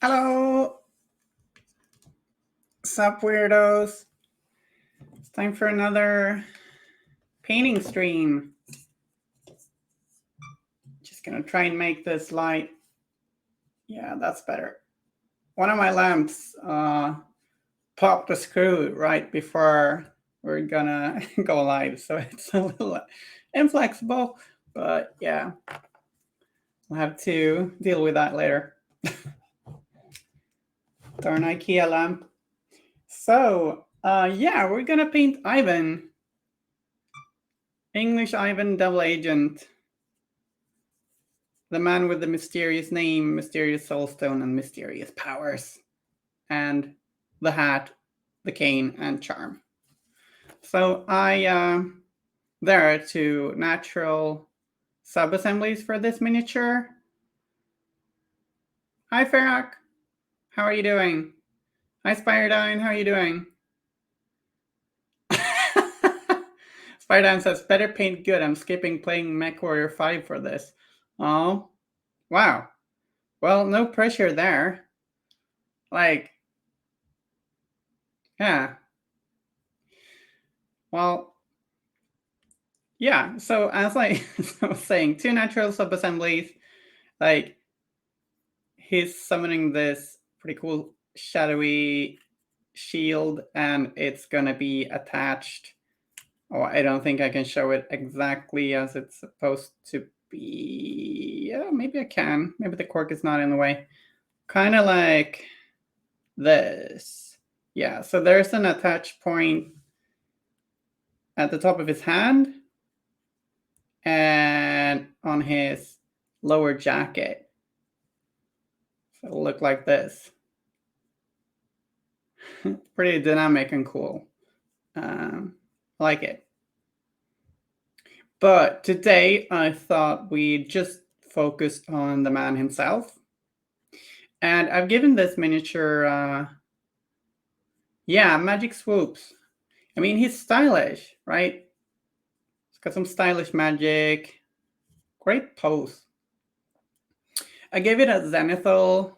Hello, sup weirdos. It's time for another painting stream. Just gonna try and make this light. Yeah, that's better. One of my lamps popped a screw right before we're gonna go live, so it's a little inflexible, but yeah, we'll have to deal with that later. Darn IKEA lamp. So, yeah, we're gonna paint Ivan. English Ivan, double agent. The man with the mysterious name, mysterious soulstone, and mysterious powers. And the hat, the cane, and charm. So there are two natural sub-assemblies for this miniature. Hi, Farrak. How are you doing? Hi, Spiredine. How are you doing? Spiredine says, better paint good. I'm skipping playing MechWarrior 5 for this. Oh, wow. Well, no pressure there. Like, yeah. Well, yeah, so as I was saying, two natural sub-assemblies, like he's summoning this pretty cool shadowy shield, and it's gonna be attached. Oh, I don't think I can show it exactly as it's supposed to be. Yeah, maybe I can. Maybe the cork is not in the way. Kind of like this. Yeah, so there's an attach point at the top of his hand and on his lower jacket. So it'll look like this. Pretty dynamic and cool. I like it. But today I thought we'd just focus on the man himself. And I've given this miniature, magic swoops. I mean, he's stylish, right? He's got some stylish magic. Great pose. I gave it a zenithal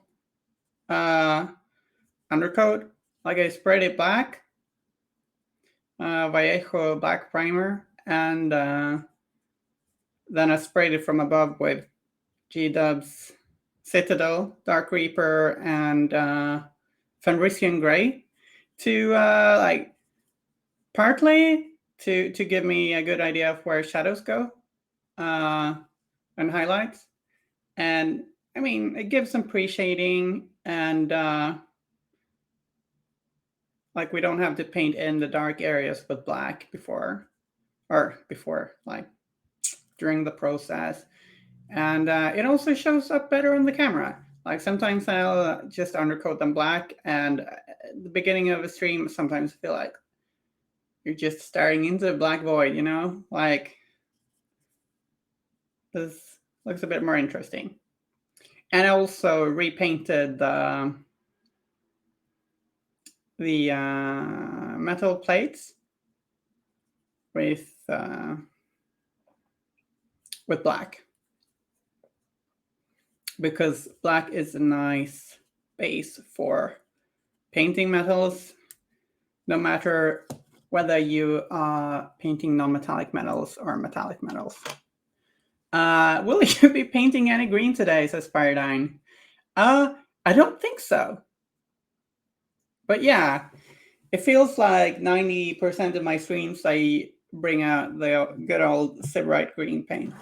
undercoat. Like I sprayed it black. Vallejo black primer. And then I sprayed it from above with G-Dub's Citadel, Dark Reaper, and Fenrisian Grey to partly to give me a good idea of where shadows go and highlights. And I mean, it gives some pre-shading, and like we don't have to paint in the dark areas with black before like during the process. And it also shows up better on the camera. Like sometimes I'll just undercoat them black, and at the beginning of a stream, sometimes I feel like you're just staring into a black void, Like this looks a bit more interesting. And I also repainted the metal plates with black, because black is a nice base for painting metals, no matter whether you are painting non-metallic metals or metallic metals. Will you be painting any green today, says Spiredine? I don't think so. But yeah, it feels like 90% of my streams I bring out the good old Sybarite green paint.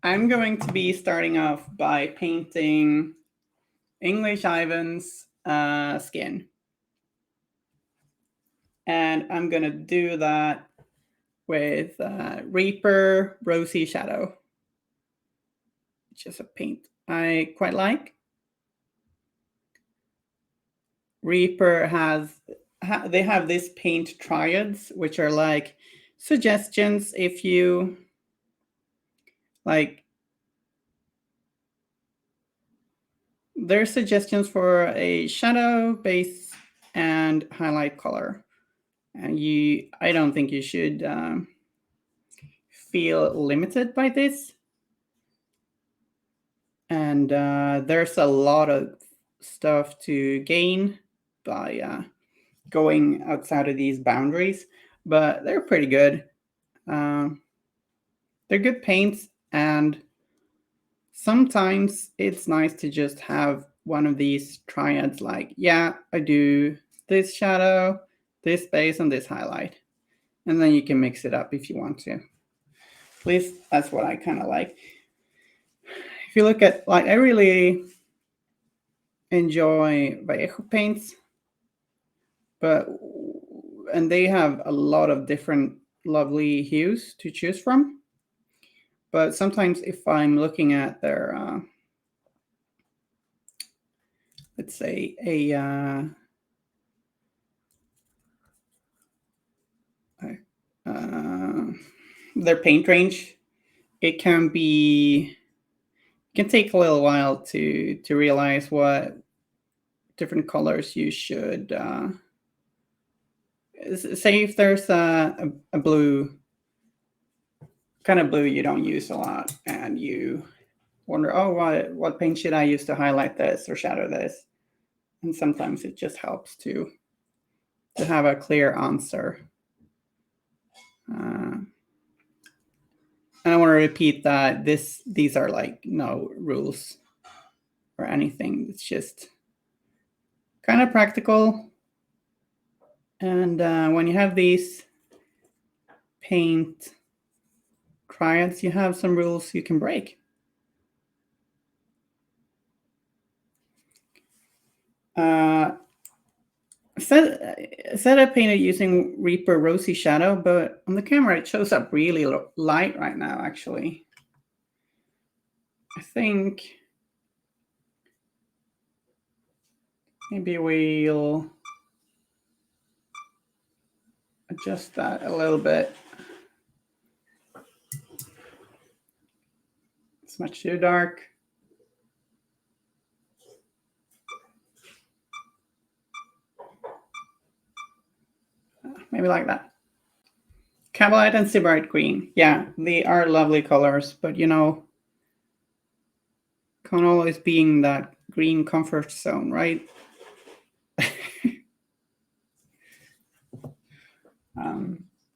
I'm going to be starting off by painting English Ivan's skin. And I'm going to do that with Reaper Rosy Shadow, which is a paint I quite like. Reaper they have these paint triads, which are like suggestions if you like. They're suggestions for a shadow, base, and highlight color. And I don't think you should feel limited by this. And there's a lot of stuff to gain by going outside of these boundaries, but they're pretty good. Um, they're good paints, and sometimes it's nice to just have one of these triads, like, yeah, I do this shadow, this base, and this highlight. And then you can mix it up if you want to. At least that's what I kind of like. If you look at, like, I really enjoy Vallejo paints, and they have a lot of different lovely hues to choose from. But sometimes if I'm looking at their, let's say their paint range, it can take a little while to realize what different colors you should say. If there's a blue kind of blue you don't use a lot, and you wonder, oh, what paint should I use to highlight this or shadow this? And sometimes it just helps to have a clear answer. And I want to repeat that these are like no rules or anything. It's just kind of practical. And when you have these paint triads, you have some rules you can break. Said I painted using Reaper Rosy Shadow, but on the camera it shows up really light right now, actually. I think maybe we'll adjust that a little bit. It's much too dark. Maybe like that. Cabalite and Sybarite Green. Yeah, they are lovely colors, but you know, can't always be in that green comfort zone, right?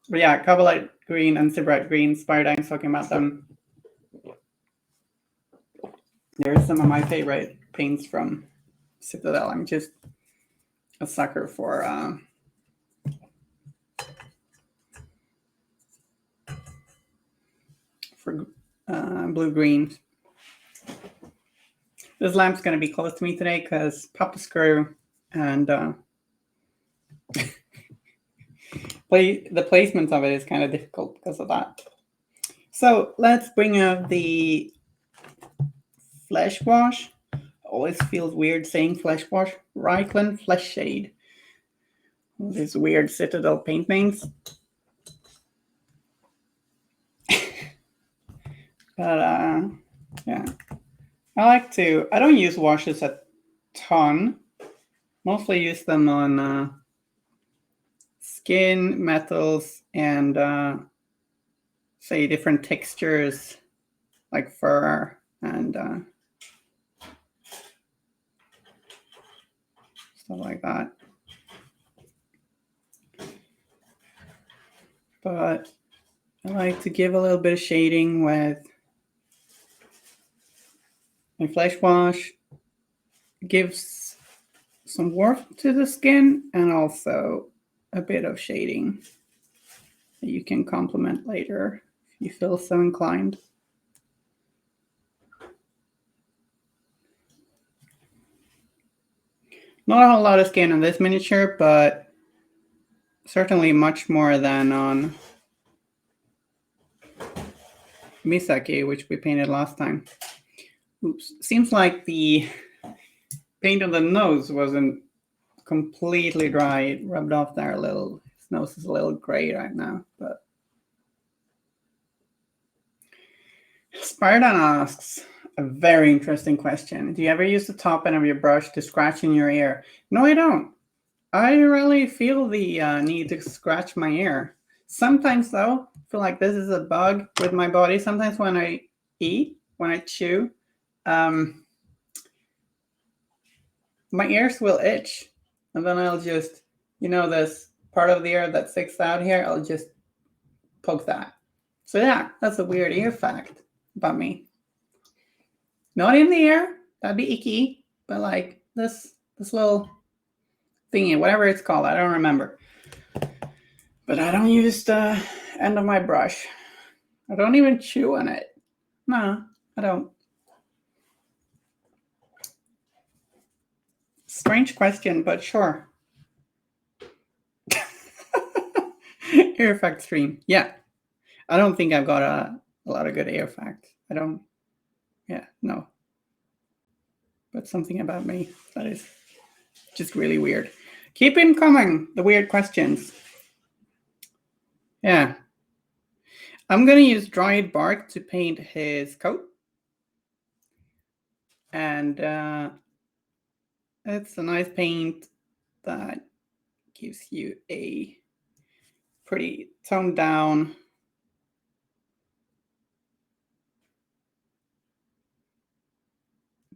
But yeah, Cabalite Green and Sybarite Green, Spiredine's talking about them. There's some of my favorite paints from Citadel. I'm just a sucker for blue greens. This lamp's going to be close to me today because Papa Screw and the placement of it is kind of difficult because of that. So let's bring up the Flesh Wash. Always feels weird saying Flesh Wash. Reichland Flesh Shade. These weird Citadel paint names. But yeah, I don't use washes a ton. Mostly use them on skin, metals, and say different textures like fur and stuff like that. But I like to give a little bit of shading with my Flesh Wash. Gives some warmth to the skin and also a bit of shading that you can complement later if you feel so inclined. Not a whole lot of skin on this miniature, but certainly much more than on Misaki, which we painted last time. Oops. Seems like the paint on the nose wasn't completely dry. It rubbed off there a little. His nose is a little gray right now, but Spartan asks a very interesting question. Do you ever use the top end of your brush to scratch in your ear? No, I don't. I really feel the need to scratch my ear. Sometimes, though, I feel like this is a bug with my body. Sometimes when I eat, when I chew, my ears will itch, and then I'll just, this part of the ear that sticks out here, I'll just poke that. So yeah, that's a weird ear fact about me. Not in the ear, that'd be icky, but like this little thingy, whatever it's called, I don't remember. But I don't use the end of my brush. I don't even chew on it. No, I don't. Strange question, but sure. Ear fact stream. Yeah. I don't think I've got a lot of good ear facts. I don't. Yeah, no. But something about me that is just really weird. Keep in coming, the weird questions. Yeah. I'm going to use dried bark to paint his coat. And it's a nice paint that gives you a pretty toned down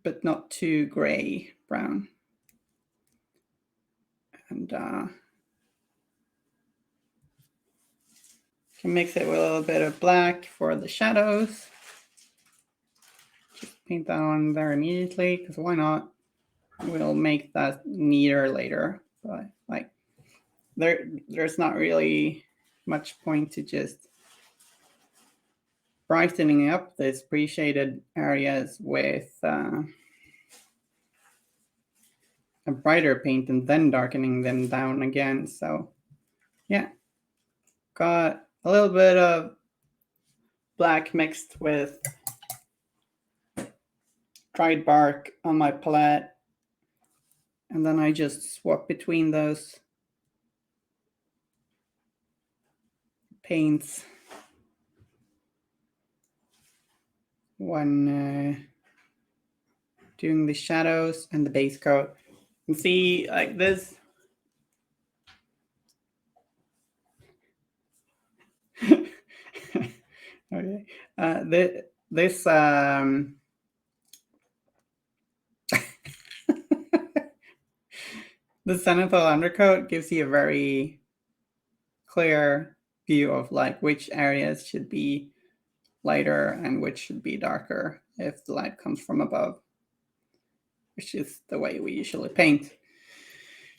but not too gray brown. And can mix it with a little bit of black for the shadows. Just paint that on there immediately, because why not? We'll make that neater later. But like there's not really much point to just brightening up these pre-shaded areas with a brighter paint and then darkening them down again. So yeah, got a little bit of black mixed with dried bark on my palette, and then I just swap between those paints when doing the shadows and the base coat. And see, like this. Okay, this the zenithal undercoat gives you a very clear view of like which areas should be lighter and which should be darker if the light comes from above, which is the way we usually paint.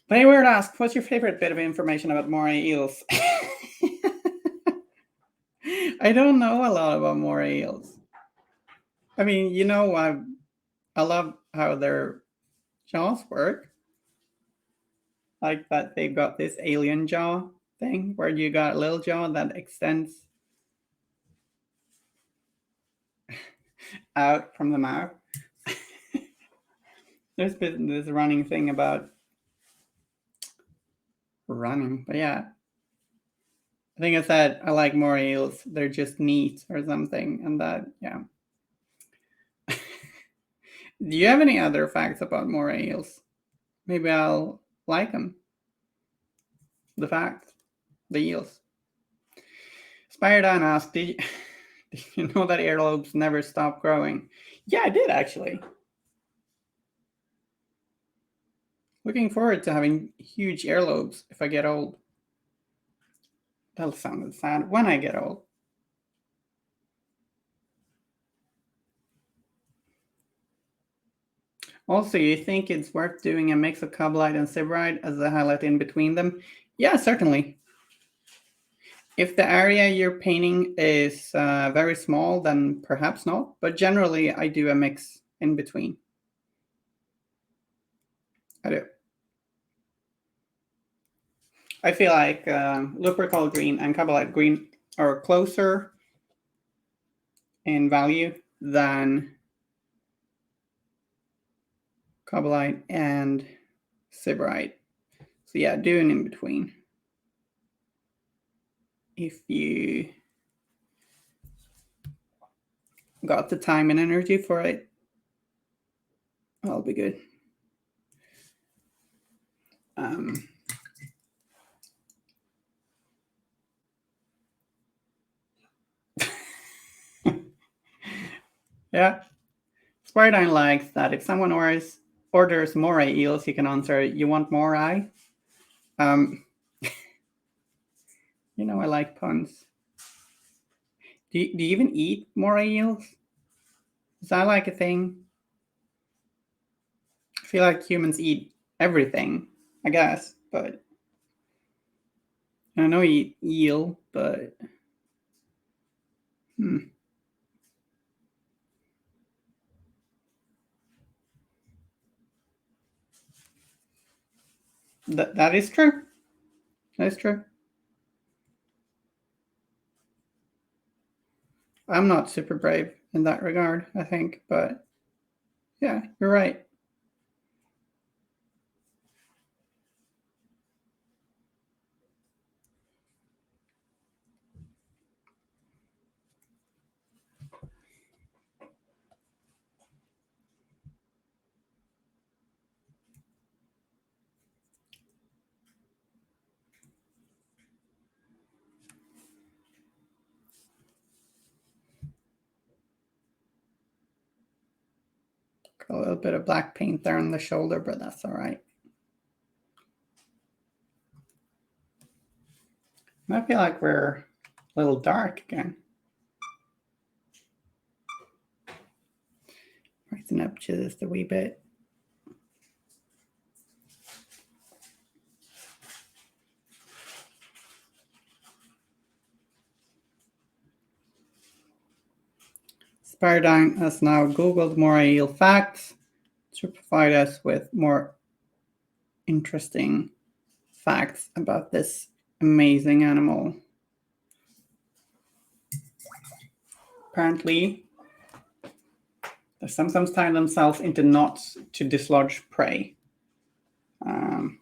But anyway, to ask, what's your favorite bit of information about moray eels? I don't know a lot about moray eels. I mean, I love how their jaws work. Like that they've got this alien jaw thing where you got a little jaw that extends out from the mouth. There's been this running thing about running, but yeah. I think I said I like moray eels. They're just neat or something, and that, yeah. Do you have any other facts about moray eels? Maybe I'll like them. The facts, the eels. Spiredan asked, did you know that earlobes never stop growing? Yeah, I did actually. Looking forward to having huge earlobes if I get old. That'll sound sad when I get old. Also, you think it's worth doing a mix of Cobalite and Sybarite as a highlight in between them? Yeah, certainly. If the area you're painting is very small, then perhaps not. But generally, I do a mix in between. I do. I feel like Lupercal green and Cobalite green are closer in value than Cobalite and Sybarite. So yeah, do an in between. If you got the time and energy for it, I'll be good. Yeah, Spiridine likes that if someone orders moray eels, you can answer, "You want more, I?" Um, I like puns. Do you even eat moray eels? Is that like a thing? I feel like humans eat everything, I guess, but I know you eat eel, but hmm, that is true. That is true. I'm not super brave in that regard, I think, but yeah, you're right. Got a little bit of black paint there on the shoulder, but that's all right. I feel like we're a little dark again. Brighten up just a wee bit. Spiridine has now Googled more eel facts to provide us with more interesting facts about this amazing animal. Apparently, they sometimes tie themselves into knots to dislodge prey. Um,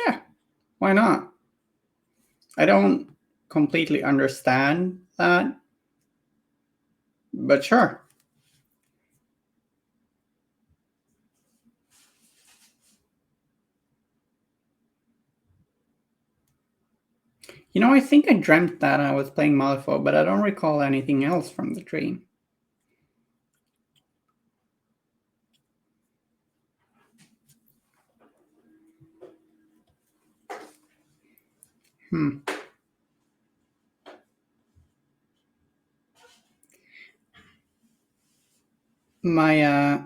yeah, why not? I don't completely understand that, but sure. I think I dreamt that I was playing Malifaux, but I don't recall anything else from the dream. My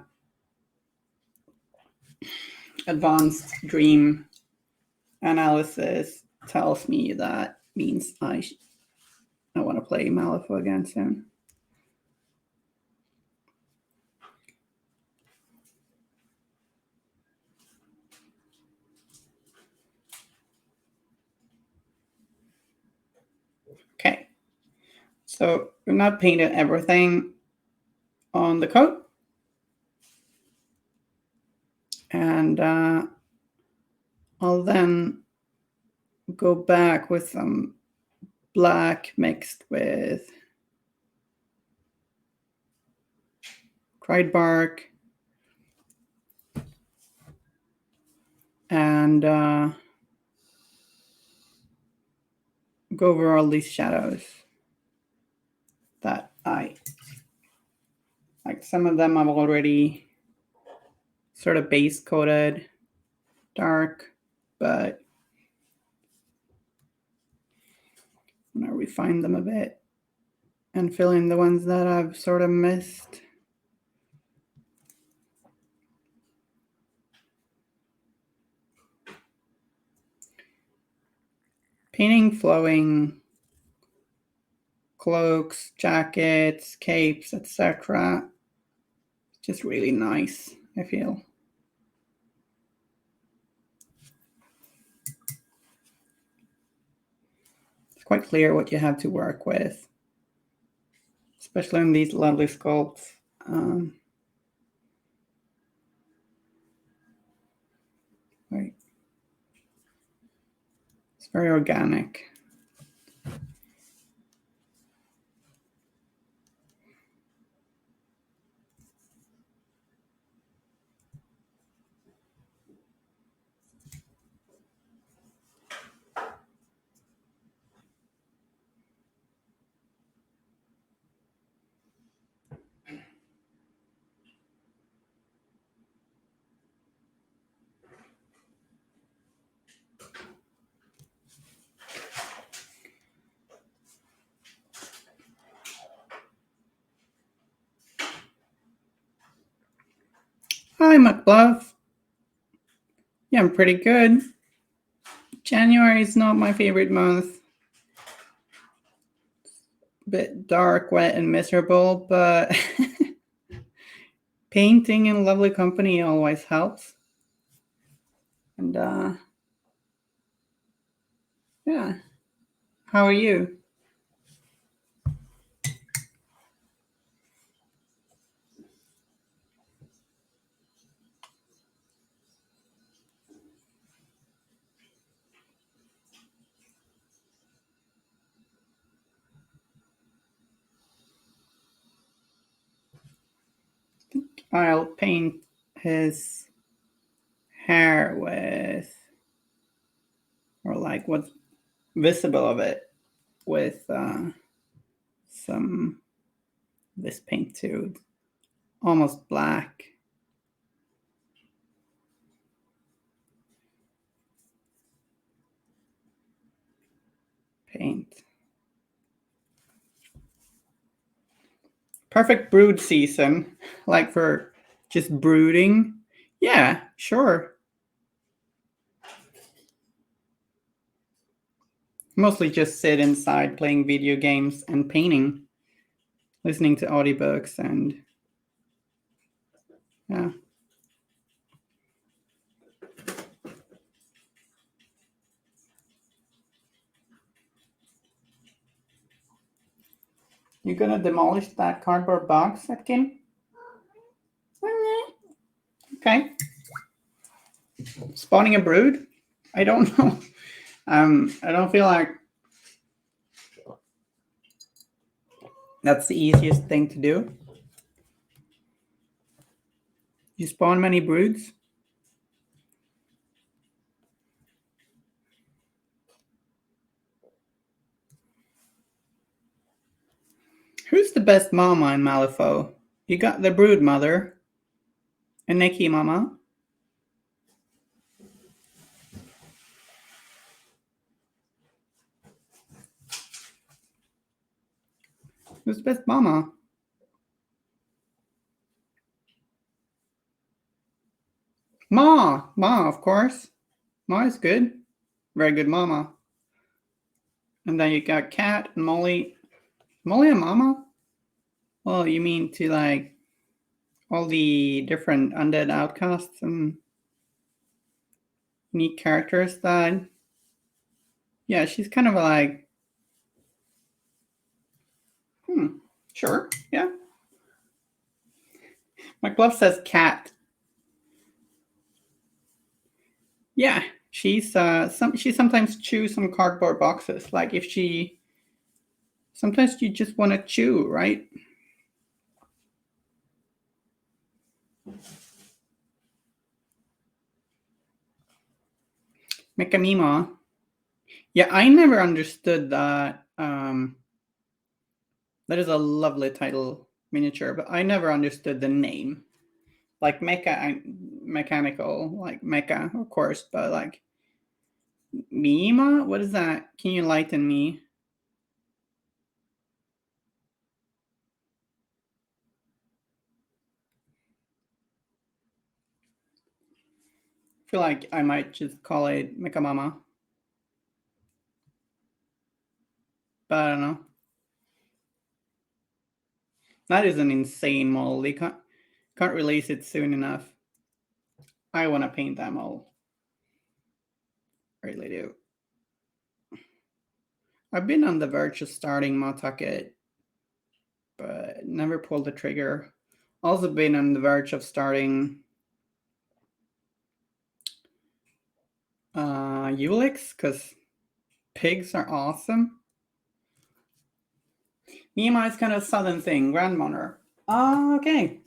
advanced dream analysis tells me that means I want to play Malifaux again soon. Okay, so we've not painted everything on the coat, and I'll then go back with some black mixed with dried bark and go over all these shadows that I like. Some of them I've already sort of base coated dark, but I'm gonna refine them a bit and fill in the ones that I've sort of missed. Painting flowing cloaks, jackets, capes, etc. Just really nice, I feel. It's quite clear what you have to work with, especially in these lovely sculpts. Right. It's very organic. Hi, McBluff. Yeah, I'm pretty good. January is not my favorite month. Bit dark, wet, and miserable, but painting in lovely company always helps. And yeah. How are you? I'll paint his hair with, or like what's visible of it, with some this paint too. Almost black paint. Perfect brood season, like for just brooding. Yeah, sure. Mostly just sit inside playing video games and painting, listening to audiobooks, and yeah. You gonna demolish that cardboard box, Atkin? Okay. Spawning a brood? I don't know. I don't feel like that's the easiest thing to do. You spawn many broods? Who's the best mama in Malifaux? You got the brood mother, and Nikki mama. Who's the best mama? Ma, of course. Ma is good. Very good mama. And then you got Cat and Molly. Molly and Mama? Well, you mean to like all the different undead outcasts and unique characters that. Yeah, she's kind of like. Sure, yeah. My glove says cat. Yeah, she sometimes chews some cardboard boxes. Like if she sometimes you just want to chew, right? Mechanima. Yeah, I never understood that. That is a lovely title miniature, but I never understood the name. Like mechanical, like mecha, of course, but like Mima? What is that? Can you enlighten me? I feel like I might just call it Mecha Mama, but I don't know. That is an insane model. They can't release it soon enough. I want to paint that model. I really do. I've been on the verge of starting Matucket, but never pulled the trigger. Also been on the verge of starting Ulix, because pigs are awesome. Mima is kind of a southern thing, grandmother. Okay.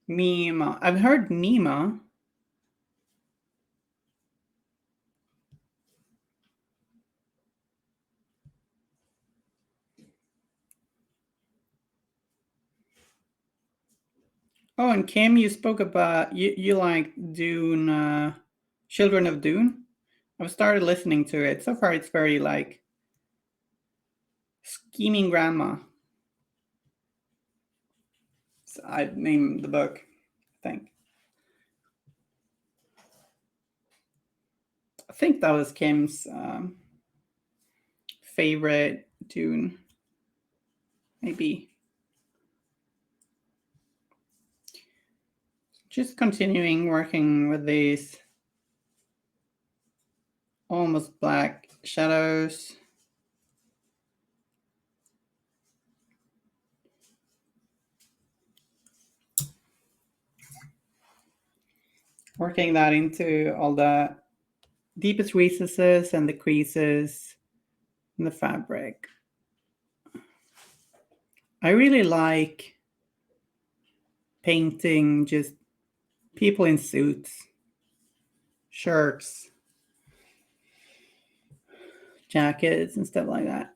Mima. I've heard Nima. Oh, and Kim, you spoke about you like Dune, Children of Dune. I've started listening to it. So far, it's very like scheming grandma. So I named the book. think. I think that was Kim's favorite tune, maybe. Just continuing working with these almost black shadows. Working that into all the deepest recesses and the creases in the fabric. I really like painting just people in suits, shirts, jackets, and stuff like that.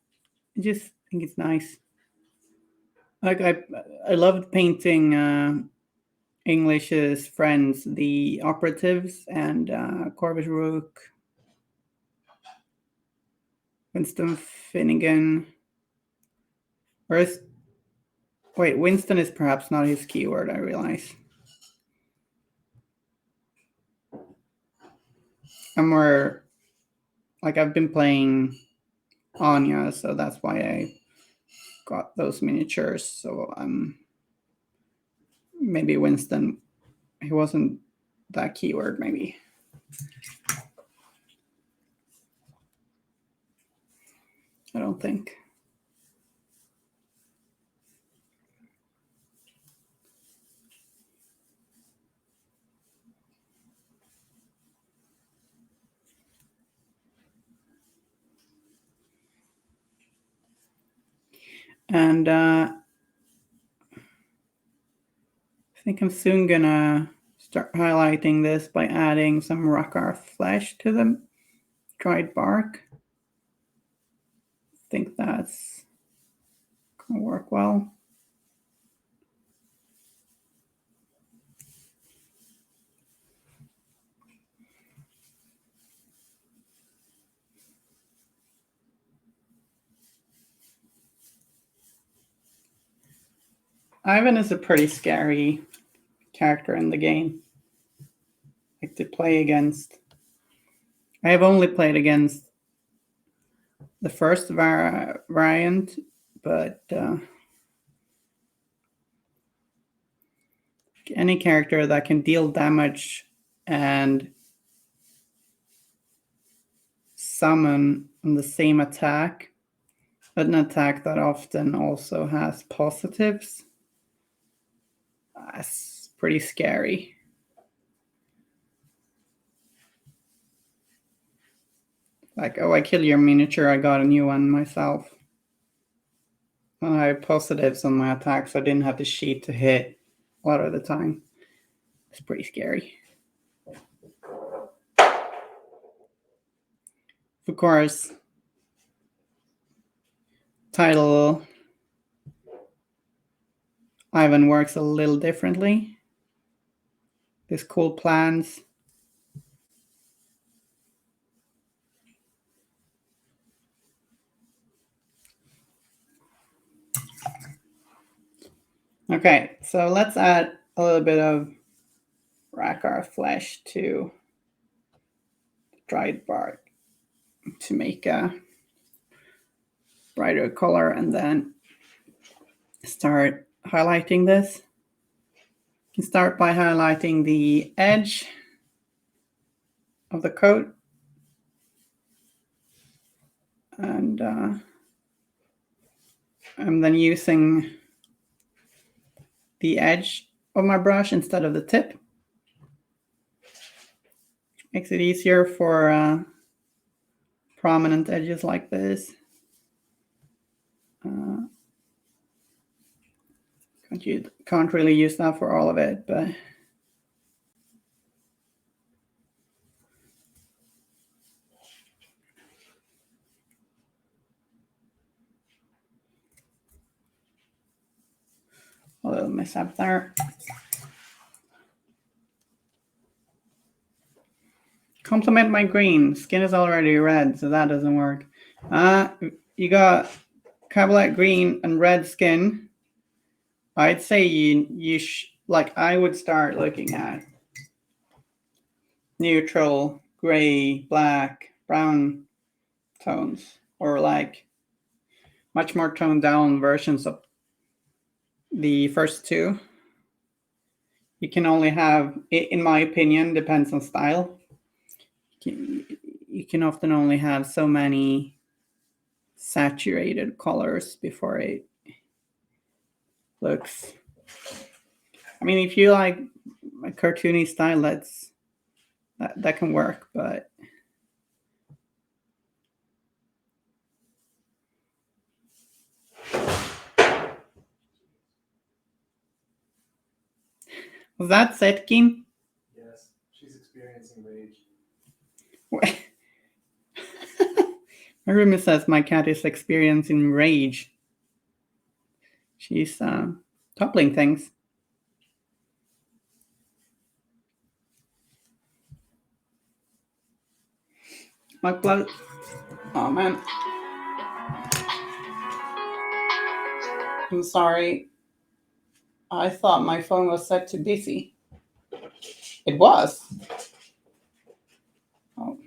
I just think it's nice. Like I loved painting English's friends, the operatives, and Corvus Rook, Winston Finnegan. Whereas, wait, Winston is perhaps not his keyword, I realize. I'm more, like, I've been playing Anya, so that's why I got those miniatures. So maybe Winston, he wasn't that keyword, maybe. I don't think. And I think I'm soon gonna start highlighting this by adding some rock art flesh to the dried bark. I think that's gonna work well. Ivan is a pretty scary character in the game. Like to play against. I have only played against the first variant, but any character that can deal damage and summon on the same attack, but an attack that often also has positives, that's pretty scary. Like, oh, I kill your miniature, I got a new one myself. And I have positives on my attacks, so I didn't have the sheet to hit a lot of the time. It's pretty scary. Of course, title Ivan works a little differently. There's cool plans. Okay, so let's add a little bit of Rackar flesh to dried bark to make a brighter color, and then start highlighting this. You can start by highlighting the edge of the coat, and I'm then using the edge of my brush instead of the tip. Makes it easier for prominent edges like this. You can't really use that for all of it, but a little mess up there. Complement my green. Skin is already red, so that doesn't work. You got Cabalette green and red skin. I'd say you like I would start looking at neutral, gray, black, brown tones, or like much more toned down versions of the first two. You can only have, in my opinion, depends on style. You can often only have so many saturated colors before it looks. I mean, if you like a cartoony style, that can work, but was that Setkin? Yes, she's experiencing rage. My roommate says my cat is experiencing rage. She's toppling things. My blood. Oh man. I'm sorry. I thought my phone was set to busy. It was. Oh.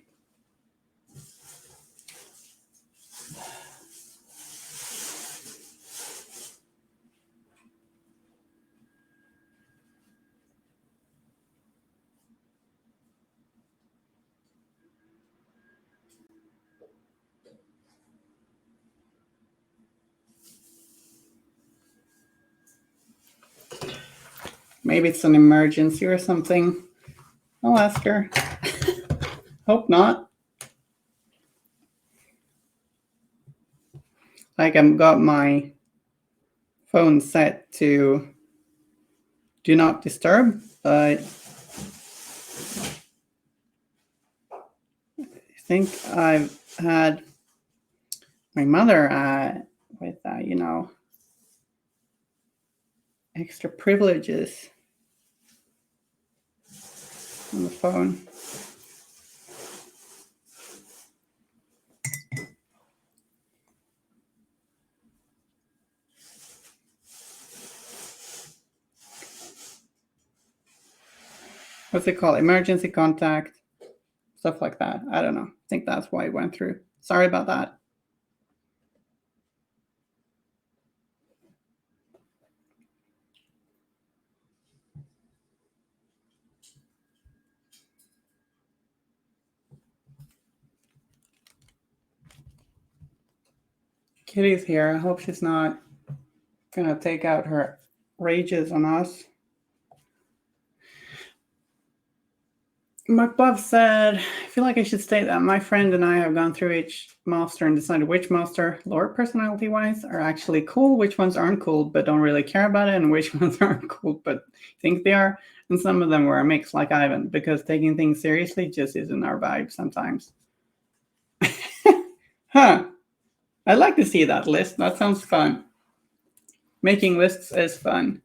Maybe it's an emergency or something. I'll ask her. Hope not. Like I've got my phone set to do not disturb, but I think I've had my mother with extra privileges on the phone. What's it called? Emergency contact, stuff like that. I don't know. I think that's why it went through. Sorry about that. Kitty's here. I hope she's not gonna take out her rages on us. MacBuff said, I feel like I should state that my friend and I have gone through each master and decided which master, lore personality wise, are actually cool, which ones aren't cool but don't really care about it, and which ones aren't cool but think they are. And some of them were a mix, like Ivan, because taking things seriously just isn't our vibe sometimes. Huh. I'd like to see that list. That sounds fun. Making lists is fun.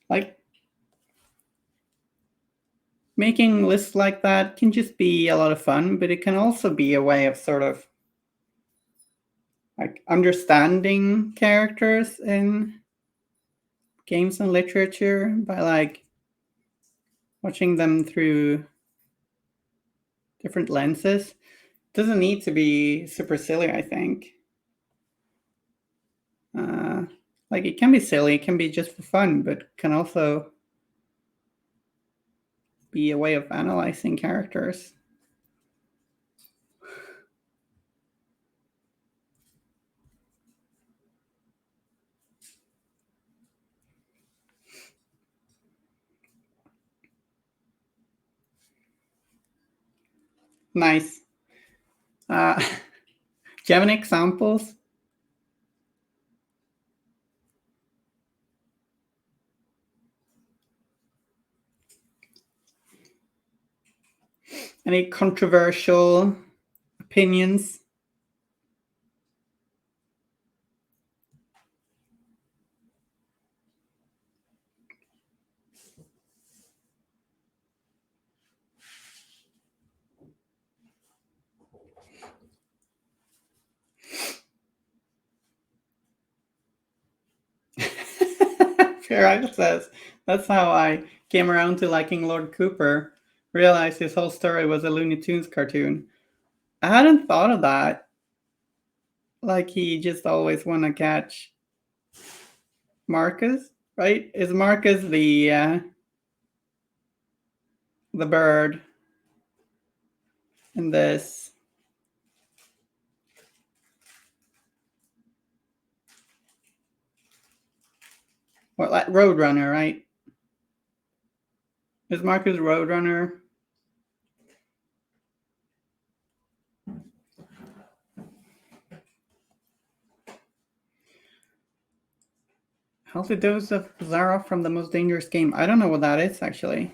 Like, making lists like that can just be a lot of fun, but it can also be a way of sort of like understanding characters in games and literature by like watching them through different lenses. Doesn't need to be super silly, I think. Like it can be silly, it can be just for fun, but can also be a way of analyzing characters. Nice. Do you have any examples? Any controversial opinions? Ferrari says, that's how I came around to liking Lord Cooper. Realized his whole story was a Looney Tunes cartoon. I hadn't thought of that. Like he just always want to catch Marcus, right? Is Marcus the bird in this? What, like Roadrunner, right? Is Marcus Roadrunner? Healthy dose of Zara from the most dangerous game. I don't know what that is actually.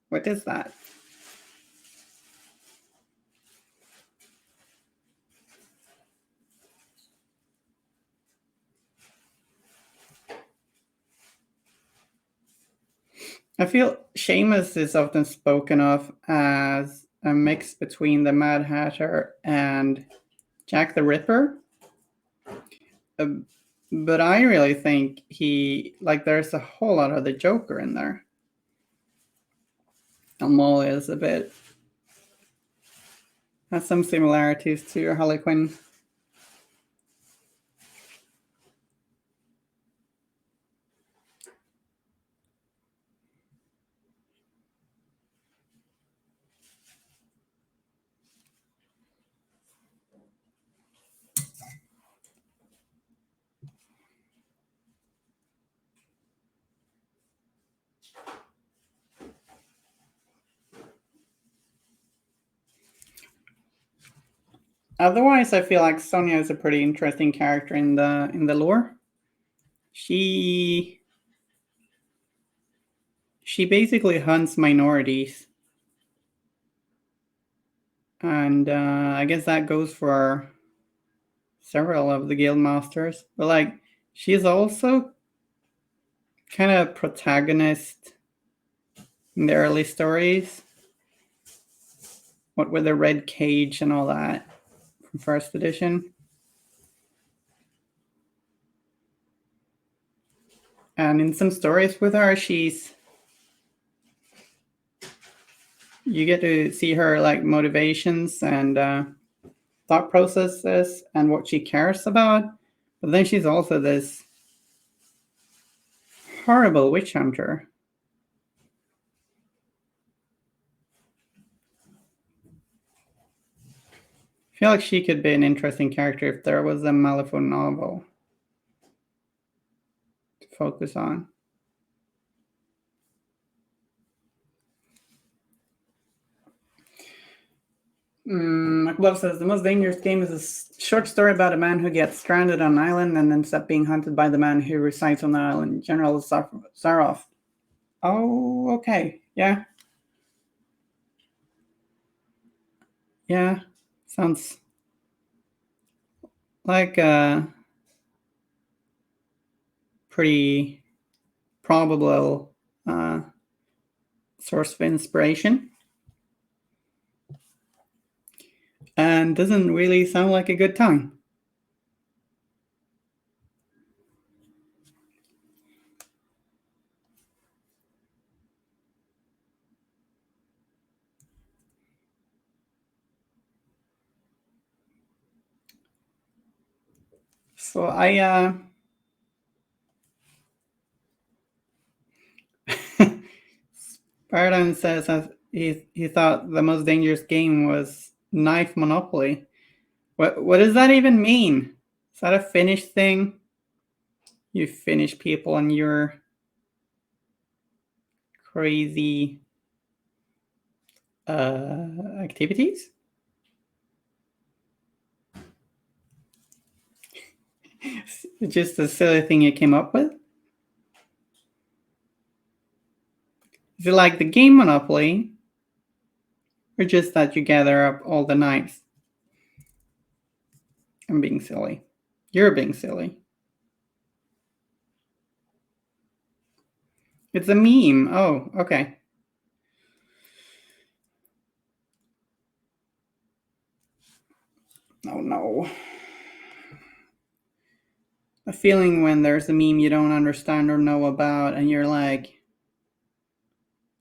What is that? I feel Seamus is often spoken of as a mix between the Mad Hatter and Jack the Ripper. But I really think there's a whole lot of the Joker in there. And Molly is has some similarities to Harley Quinn. Otherwise, I feel like Sonya is a pretty interesting character in the lore. She basically hunts minorities, and I guess that goes for several of the guild masters. But like, she's also kind of protagonist in the early stories. What with the red cage and all that from first edition. And in some stories with her, you get to see her like motivations and thought processes and what she cares about. But then she's also this horrible witch hunter. I feel like she could be an interesting character if there was a Malifaux novel to focus on. McLove says the most dangerous game is a short story about a man who gets stranded on an island and ends up being hunted by the man who resides on the island, General Zaroff. Oh, okay. Yeah. Yeah. Sounds like a pretty probable source of inspiration. And doesn't really sound like a good time. So Paradigm says he thought the most dangerous game was Knife Monopoly. What does that even mean? Is that a Finnish thing? You Finnish people and your crazy activities? It's just a silly thing you came up with? Is it like the game Monopoly? Or just that you gather up all the knives? I'm being silly. You're being silly. It's a meme. Oh, okay. Oh no. a feeling when there's a meme you don't understand or know about, and you're like,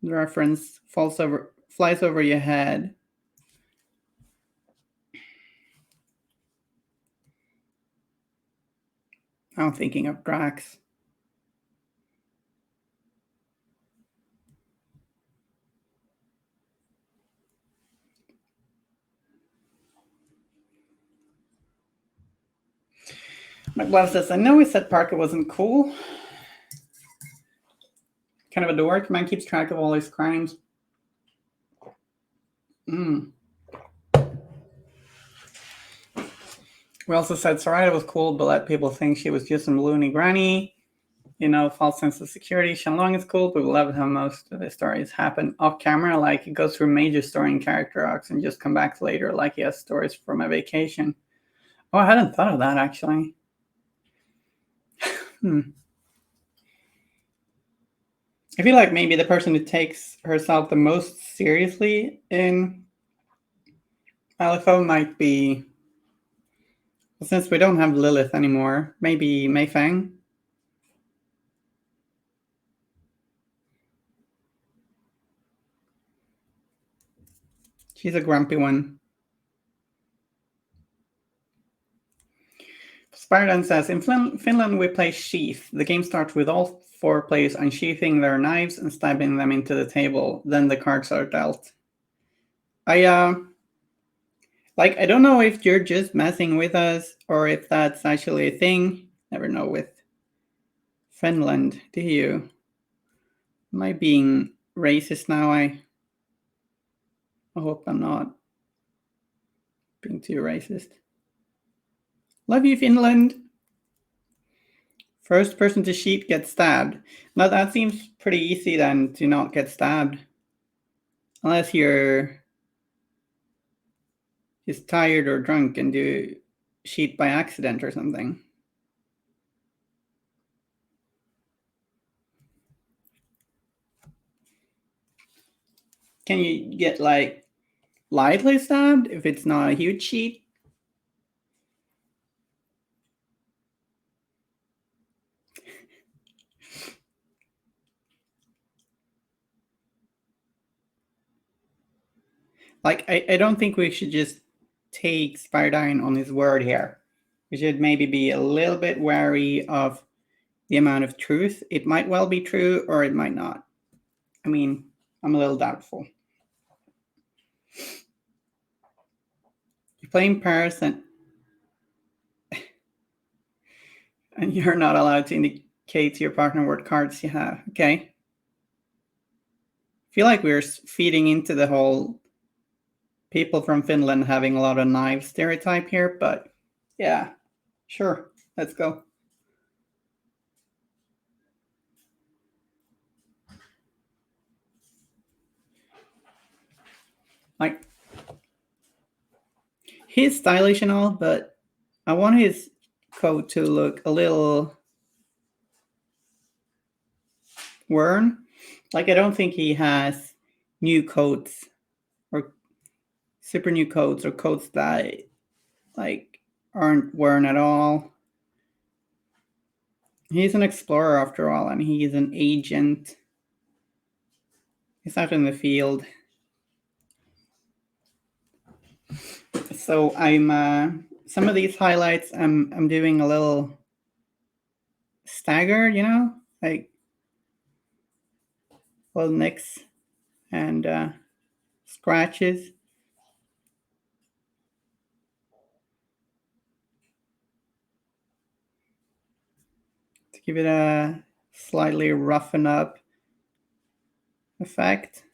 the reference flies over your head. I'm thinking of Drax. McLove says, I know we said Parker wasn't cool. Kind of a dork. Man keeps track of all his crimes. We also said Saraya was cool, but let people think she was just some loony granny. You know, false sense of security. Shenlong is cool, but we love how most of the stories happen off camera. Like, it goes through major story and character arcs and just come back later, like he has stories from a vacation. Oh, I hadn't thought of that, actually. I feel like maybe the person who takes herself the most seriously in LFO might be, since we don't have Lilith anymore, maybe Mei Fang. She's a grumpy one. Spartan says, in Finland we play sheath. The game starts with all 4 players unsheathing their knives and stabbing them into the table. Then the cards are dealt. I don't know if you're just messing with us or if that's actually a thing. Never know with Finland, do you? Am I being racist now? I hope I'm not being too racist. Love you, Finland. First person to cheat gets stabbed. Now that seems pretty easy then to not get stabbed. Unless you're just tired or drunk and do cheat by accident or something. Can you get like lightly stabbed if it's not a huge cheat? Like, I don't think we should just take Spardine on his word here. We should maybe be a little bit wary of the amount of truth. It might well be true or it might not. I mean, I'm a little doubtful. You're playing Paris and you're not allowed to indicate to your partner what cards you have. Okay. I feel like we're feeding into the whole people from Finland having a lot of knives stereotype here, but yeah, sure, let's go. Like, he's stylish and all, but I want his coat to look a little worn. Like, I don't think he has new coats or super new coats or coats that like aren't worn at all. He's an explorer after all, and he's an agent. He's out in the field. So I'm some of these highlights I'm doing a little staggered, you know, like little nicks and scratches. To give it a slightly roughen up effect.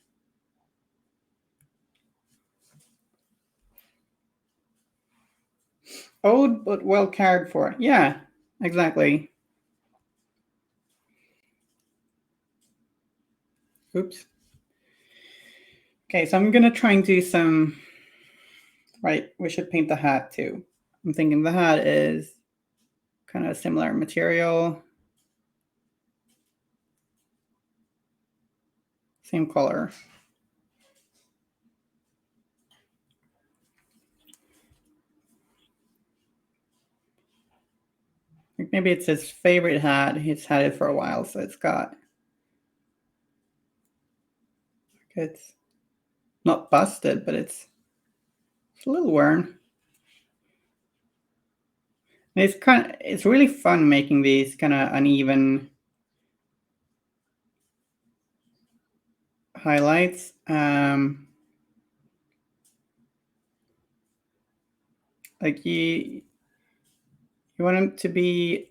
Old but well cared for. Yeah, exactly. Oops. Okay, so I'm gonna try and do some. Right, we should paint the hat too. I'm thinking the hat is kind of similar material, same color. Like maybe it's his favorite hat. He's had it for a while, so it's not busted, but it's a little worn. And it's really fun making these kind of uneven highlights. Like you want them to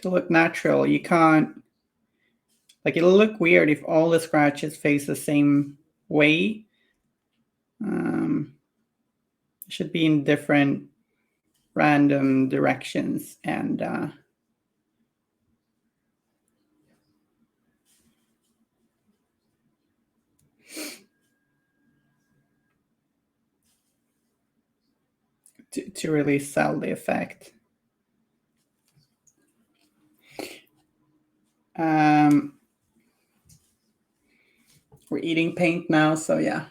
look natural. You can't, like, it'll look weird if all the scratches face the same way. It should be in different random directions, and to really sell the effect. We're eating paint now, so yeah.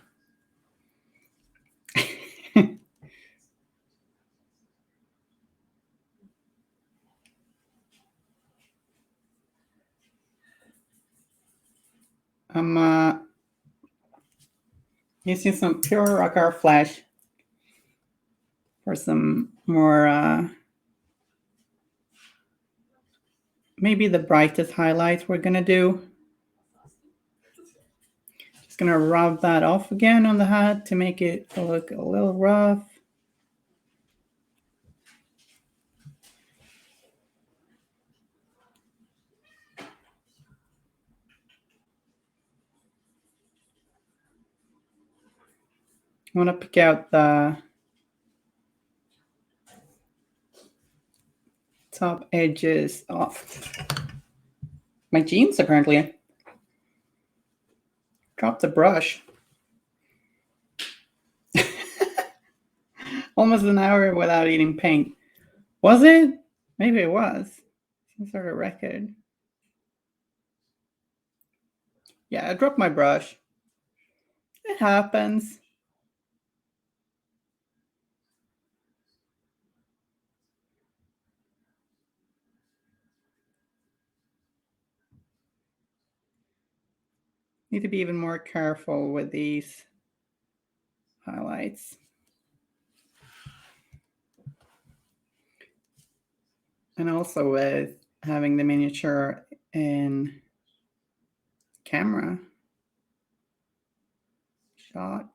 I'm using some pure rock art flash for some more, maybe the brightest highlights we're gonna do. Just gonna rub that off again on the hat to make it look a little rough. I want to pick out the top edges off my jeans, apparently. Dropped the brush. Almost an hour without eating paint. Was it? Maybe it was. Some sort of record. Yeah, I dropped my brush. It happens. Need to be even more careful with these highlights. And also with having the miniature in camera shot.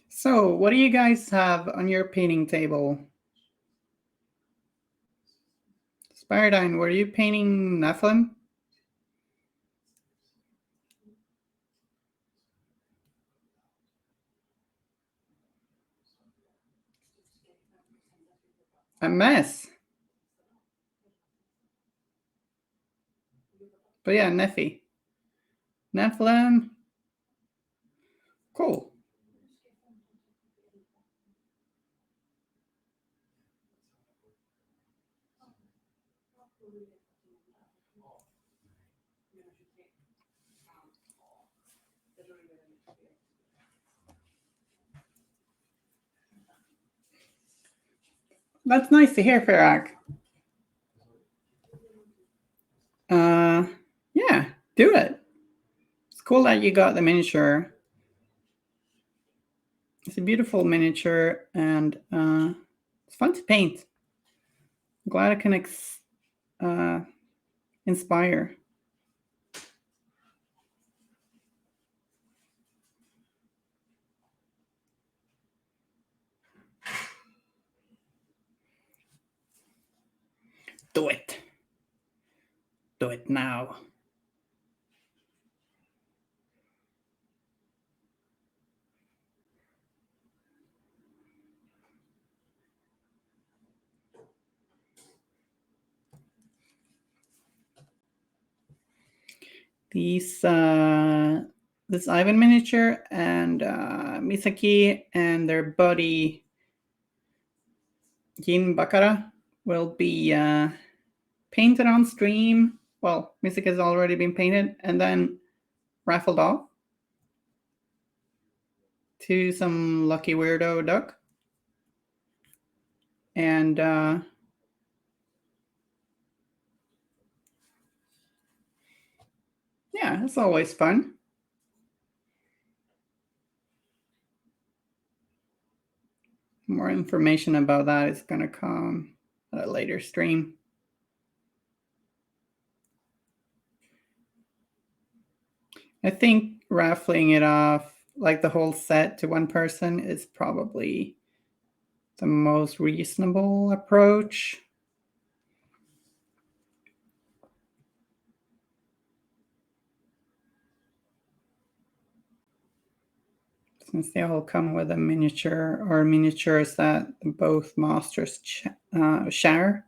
So, what do you guys have on your painting table? Spiridine, were you painting Nephilim? A mess. But yeah, Nephilim. Cool. That's nice to hear, Farak. Yeah, do it. It's cool that you got the miniature. It's a beautiful miniature, and it's fun to paint. I'm glad it can inspire. Do it. Do it now. This Ivan miniature and Misaki and their buddy Jin Bakara will be painted on stream. Well, Misaki has already been painted and then raffled off. to some lucky weirdo duck. And yeah, it's always fun. More information about that is going to come at a later stream. I think raffling it off, like the whole set, to one person is probably the most reasonable approach. Since they all come with a miniature or miniatures that both masters share.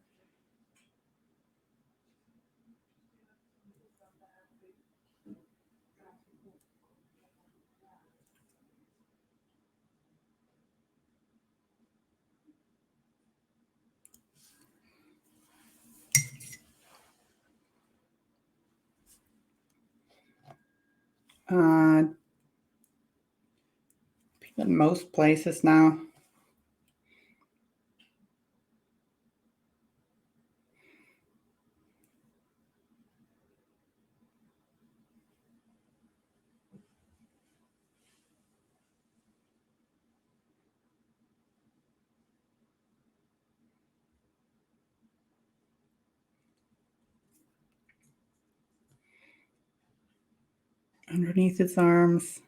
In most places now. Underneath its arms.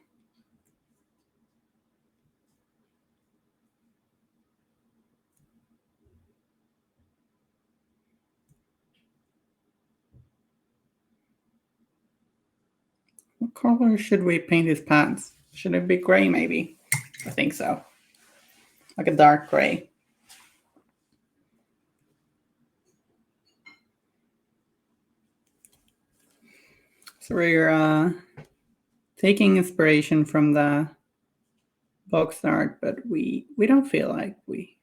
What color should we paint his pants? Should it be gray, maybe? I think so. Like a dark gray. So we're taking inspiration from the box art, but we don't feel like we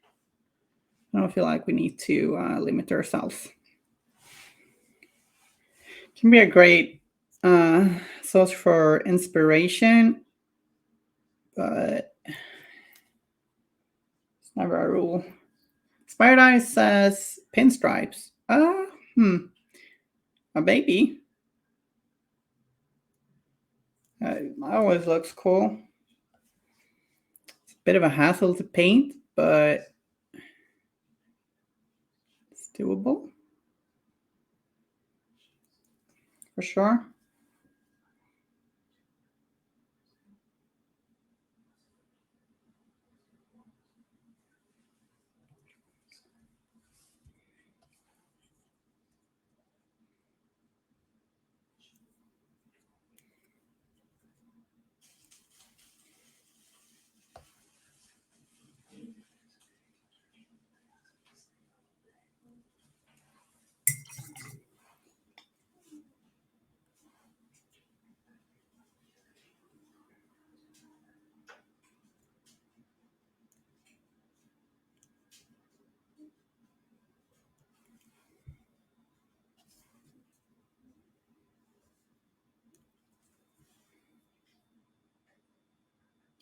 need to limit ourselves. It can be a great source for inspiration, but it's never a rule. Spired Eyes says pinstripes. A baby. That always looks cool. It's a bit of a hassle to paint, but it's doable. For sure.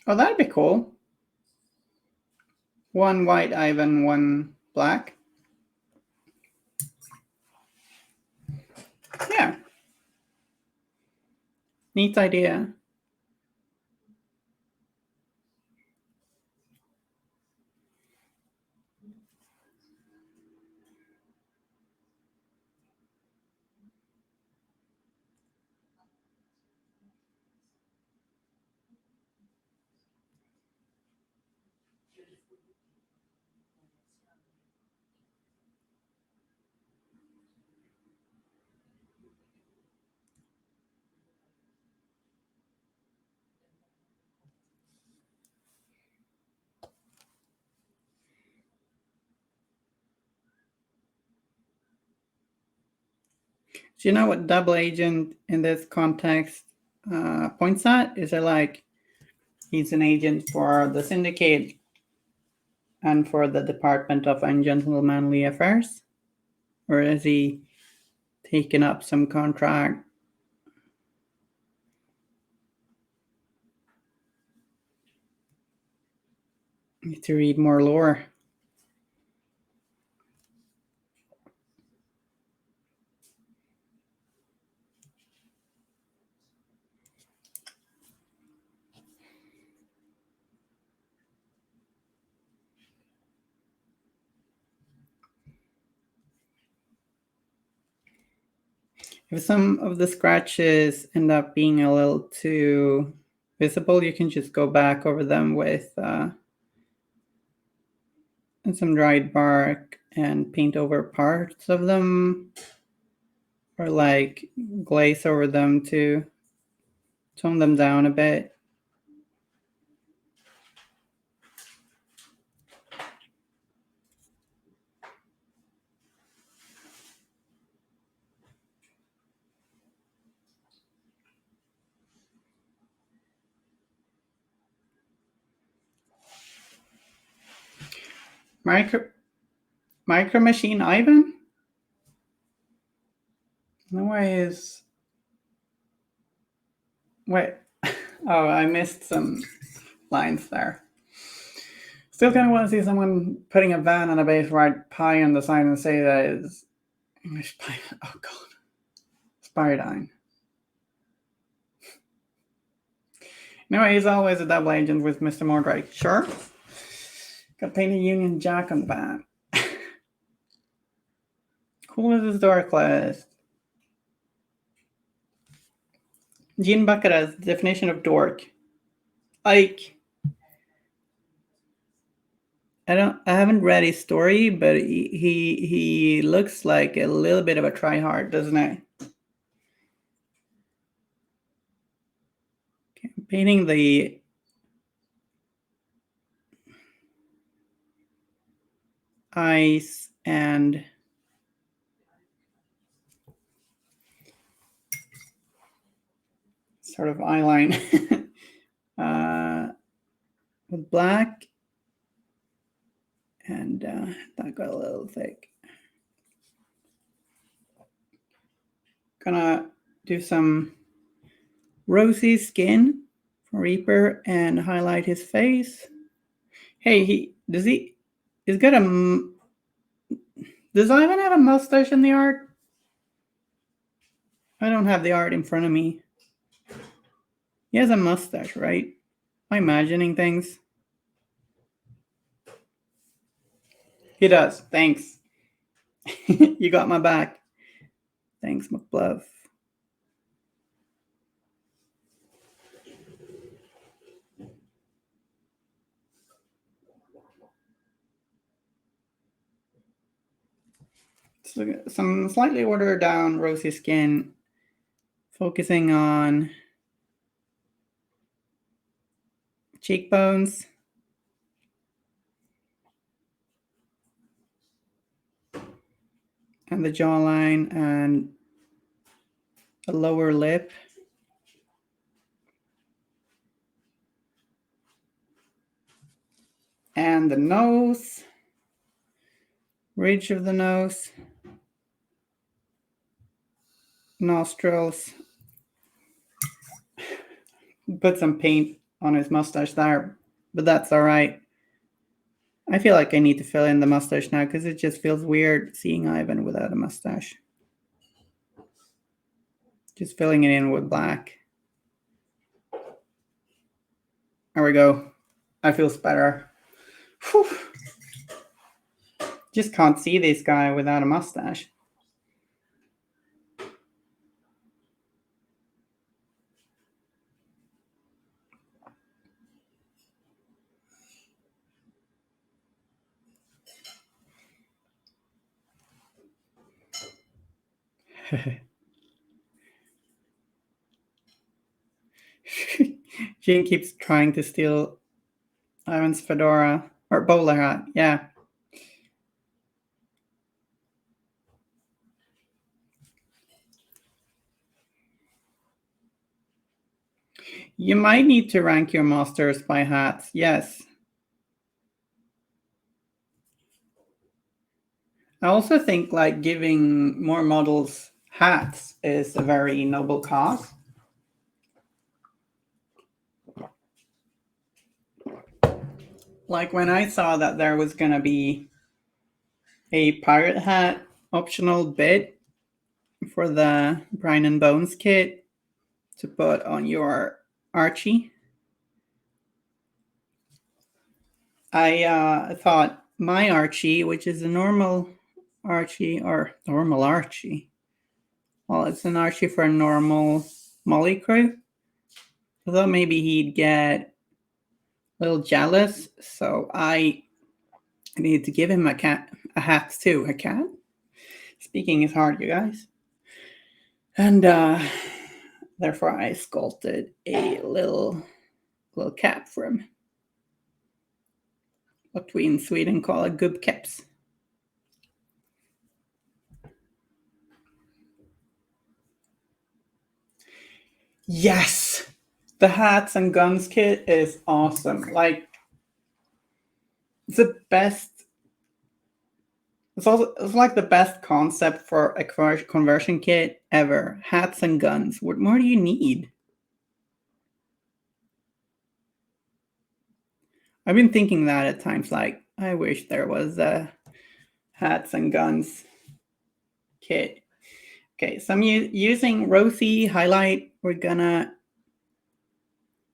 Oh, that'd be cool. One white Ivan, one black. Yeah. Neat idea. Do you know what double agent in this context points at? Is it like he's an agent for the syndicate and for the Department of Ungentlemanly Affairs? Or is he taken up some contract? Need to read more lore. If some of the scratches end up being a little too visible, you can just go back over them with some dried bark and paint over parts of them, or like glaze over them to tone them down a bit. Micro Machine Ivan? No way is. Wait. Oh, I missed some lines there. Still kind of want to see someone putting a van on a base red pie on the sign and say that is English pie. Oh god. Spiridine. No, he's always a double agent with Mr. Mordrake. Sure. Got painted Union Jack on the van. Cool as his door closed. Jean Bucket's definition of dork. Like, I haven't read his story, but he looks like a little bit of a tryhard, doesn't he? Okay, painting the eyes and sort of eyeline with black, and that got a little thick. Gonna do some rosy skin for Reaper and highlight his face. Hey, he's got a. Does Ivan have a mustache in the art? I don't have the art in front of me. He has a mustache, right? Am I imagining things? He does. Thanks. You got my back. Thanks, McBluff. So some slightly ordered down rosy skin, focusing on cheekbones, and the jawline and the lower lip. And the nose, ridge of the nose, nostrils. Put some paint on his mustache there, but that's all right. I feel like I need to fill in the mustache now because it just feels weird seeing Ivan without a mustache. Just filling it in with black. There we go. I feel better. Whew. Just can't see this guy without a mustache. Jean keeps trying to steal Ivan's fedora or bowler hat. Yeah. You might need to rank your masters by hats. Yes. I also think like giving more models hats is a very noble cause. Like when I saw that there was gonna be a pirate hat optional bit for the Brian and Bones kit to put on your Archie, I thought my Archie, which is a normal Archie or normal Archie, well, it's an Archie for a normal Molly crew. I thought maybe he'd get a little jealous, so I needed to give him a hat too. A cat? Speaking is hard, you guys. And therefore, I sculpted a little cap for him. What we in Sweden call a gubbkeps. Yes, the hats and guns kit is awesome. Like, it's the best. It's like the best concept for a conversion kit ever. Hats and guns. What more do you need? I've been thinking that at times. Like, I wish there was a hats and guns kit. Okay, so I'm using rosy highlight. We're gonna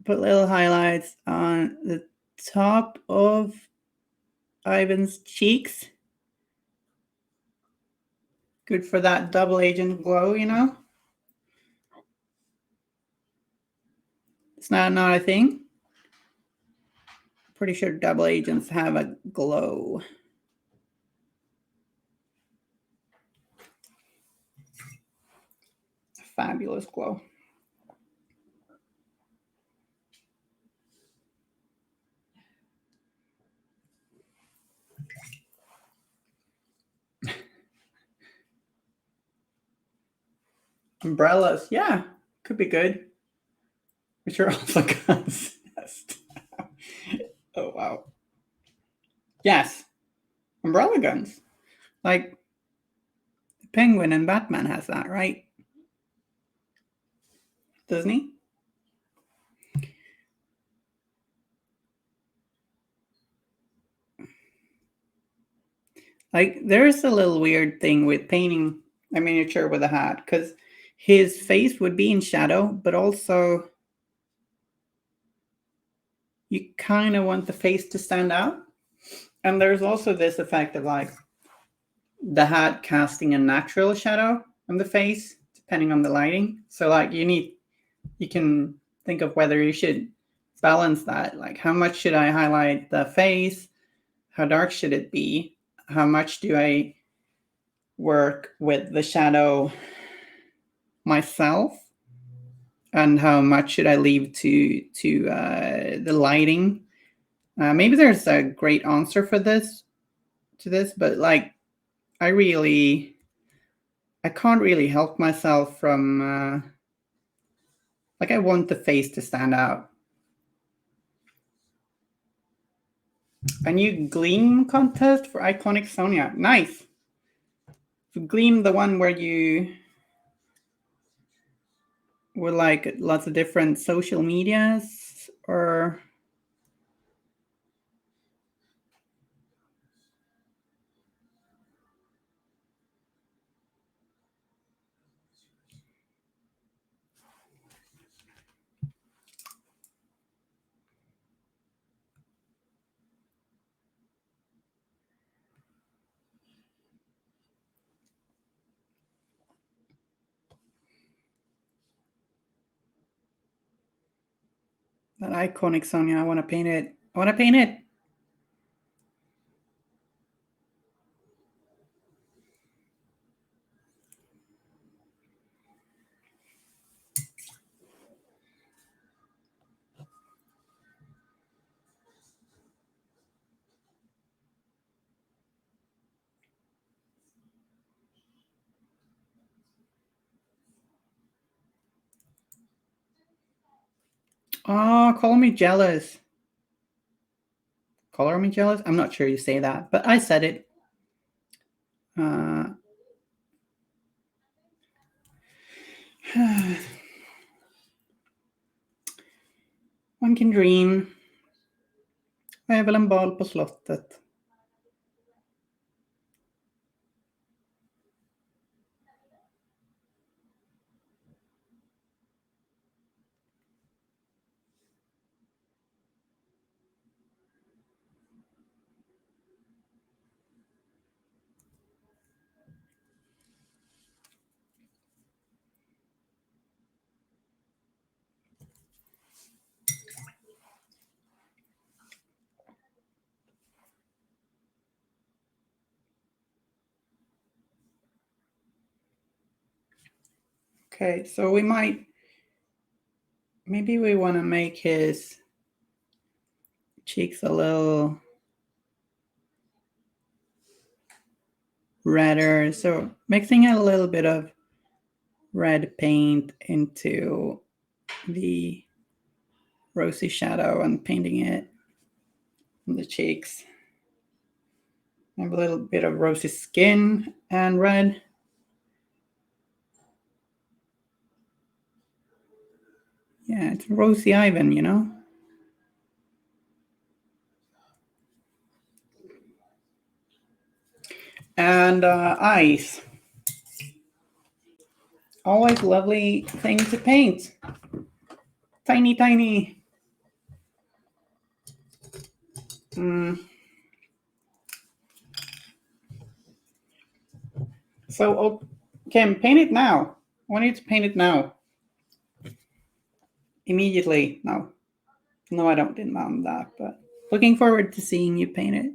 put little highlights on the top of Ivan's cheeks. Good for that double agent glow, you know? It's not a thing. Pretty sure double agents have a glow. A fabulous glow. Umbrellas, yeah, could be good. Which are also guns. Oh wow. Yes, umbrella guns. Like the Penguin and Batman has that, right? Doesn't he? Like there's a little weird thing with painting a miniature with a hat because his face would be in shadow, but also you kind of want the face to stand out. And there's also this effect of like the hat casting a natural shadow on the face, depending on the lighting. So like you can think of whether you should balance that. Like how much should I highlight the face? How dark should it be? How much do I work with the shadow myself? And how much should I leave to the lighting? Maybe there's a great answer for this but like I can't really help myself from like I want the face to stand out. A new Gleam contest for Iconic Sonia. Nice. So Gleam, the one where you were like lots of different social medias, or that Iconic Sonia. I want to paint it. I want to paint it. Oh, call me jealous. Color me jealous? I'm not sure you say that, but I said it. One can dream. Jag är väl en bal på slottet. Okay, so maybe we want to make his cheeks a little redder. So mixing a little bit of red paint into the rosy shadow and painting it on the cheeks. Maybe a little bit of rosy skin and red. Yeah, it's Rosy Ivan, you know? And eyes. Always lovely thing to paint. Tiny, tiny. So, okay, paint it now. I want you to paint it now. Immediately. No. No, I don't demand that, but looking forward to seeing you paint it.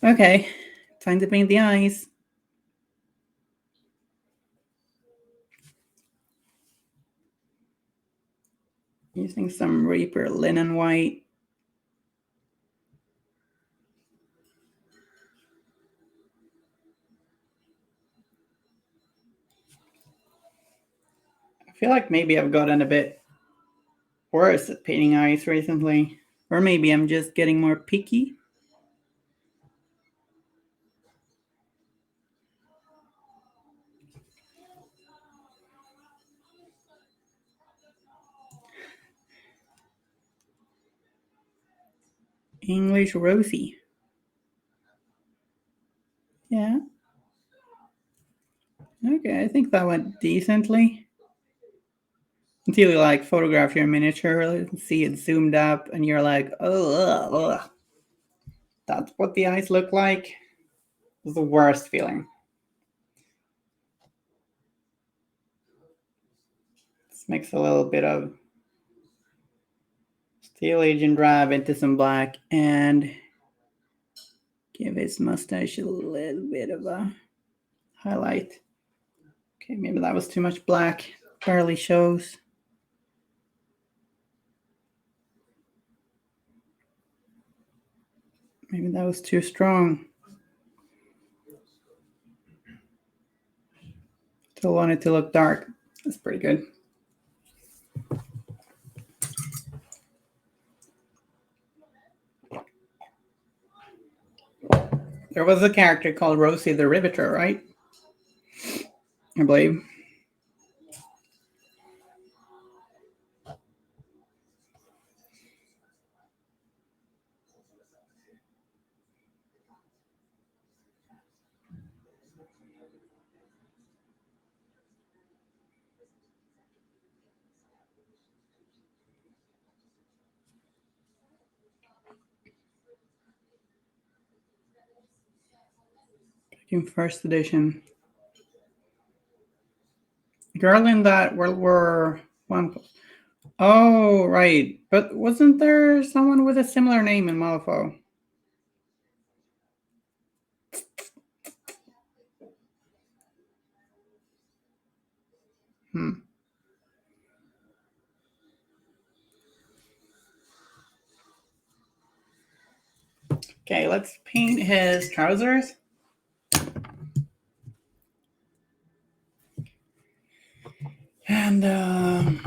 Okay, time to paint the eyes. Using some Reaper linen white. I feel like maybe I've gotten a bit worse at painting eyes recently. Or maybe I'm just getting more picky. English Rosie. Yeah. Okay, I think that went decently. Until you like photograph your miniature and see it zoomed up and you're like, oh, that's what the eyes look like. It's the worst feeling. Let's mix a little bit of Steel Agent Drab into some black and give his mustache a little bit of a highlight. Okay, maybe that was too much black. Barely shows. Maybe that was too strong. Still want it to look dark. That's pretty good. There was a character called Rosie the Riveter, right? I believe. In first edition. Girl in that World War One. Oh, right. But wasn't there someone with a similar name in Malifaux? Okay, let's paint his trousers. And I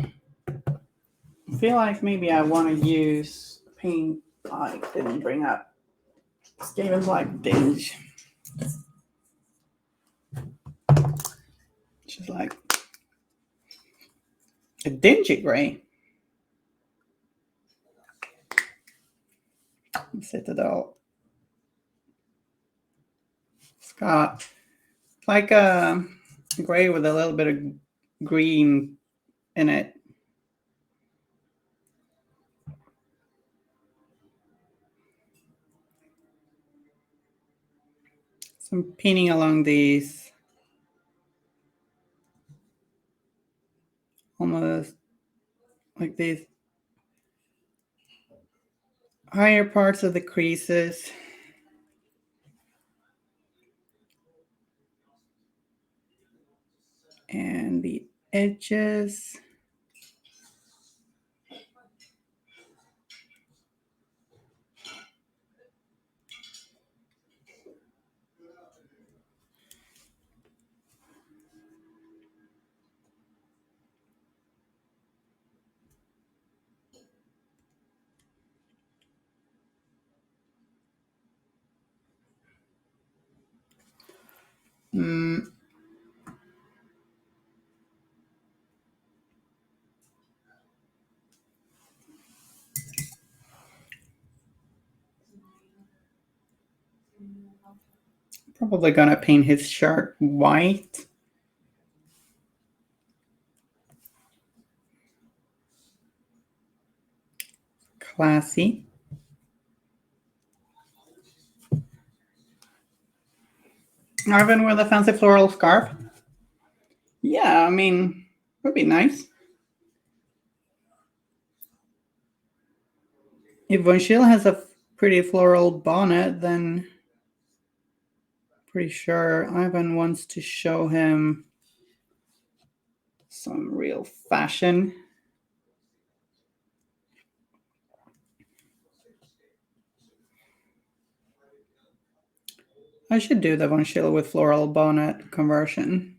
feel like maybe I want to use paint I didn't bring up. This game is like dinge. She's like a dingy gray. Citadel. It's got like a gray with a little bit of green in it. Some painting along these almost like these higher parts of the creases. And the edges. Mm, probably gonna paint his shirt white. Classy. Ivan with a fancy floral scarf. Yeah, I mean, would be nice. If Von Schiele has a pretty floral bonnet, then pretty sure Ivan wants to show him some real fashion. I should do the Von Schiele with floral bonnet conversion.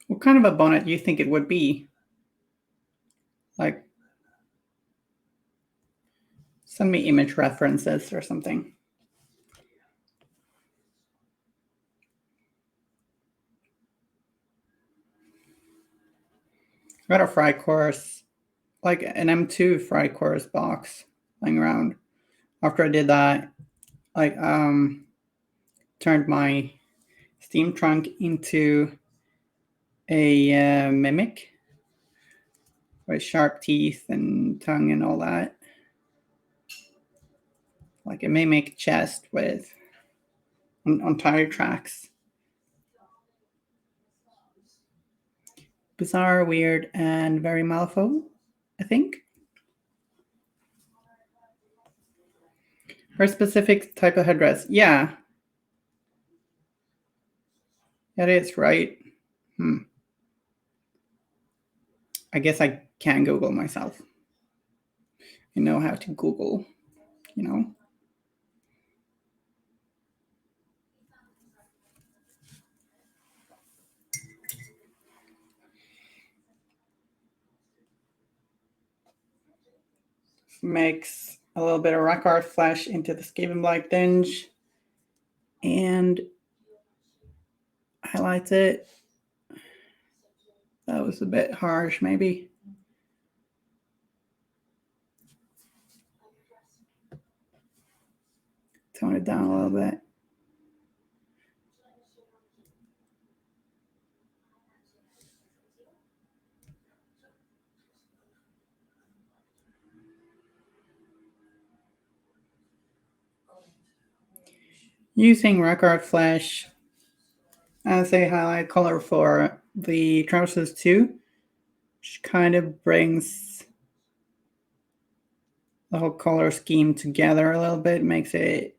What kind of a bonnet do you think it would be? Like, send me image references or something. I got a fry course, like an M2 fry course box lying around. After I did that, like turned my steam trunk into a mimic with sharp teeth and tongue and all that. Like a mimic chest with on tire tracks. Bizarre, weird, and very Malifaux, I think. Or a specific type of headdress. Yeah. That is right. I guess I can Google myself. I know how to Google, you know. Mix a little bit of rock art flesh into the Skaven Black tinge and highlights it. That was a bit harsh, maybe. Tone it down a little bit. Using rock art flesh as a highlight color for the trousers too, which kind of brings the whole color scheme together a little bit, makes it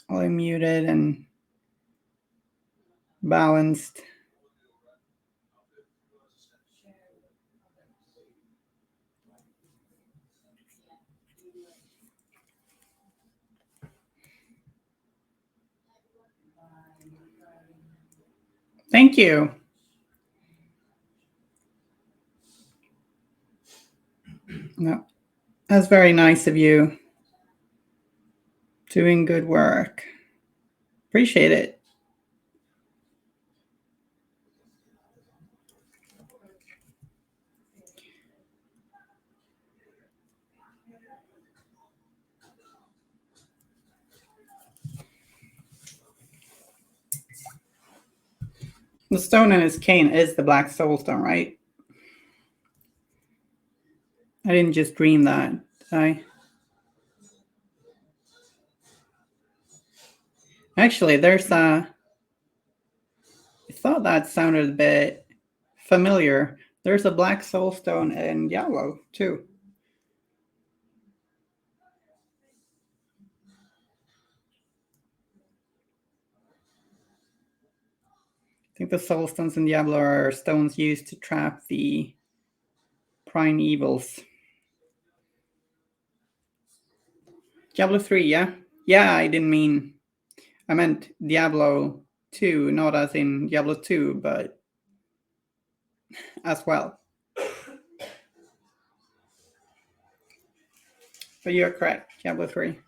all muted and balanced. Thank you. No, that's very nice of you. Doing good work. Appreciate it. The stone in his cane is the black soulstone, right? I didn't just dream that, did I? Actually, there's a. I thought that sounded a bit familiar. There's a black soulstone in yellow too. I think the soulstones in Diablo are stones used to trap the prime evils. Diablo 3, yeah? Yeah, I didn't mean. I meant Diablo 2, not as in Diablo 2, but as well. But you're correct, Diablo 3.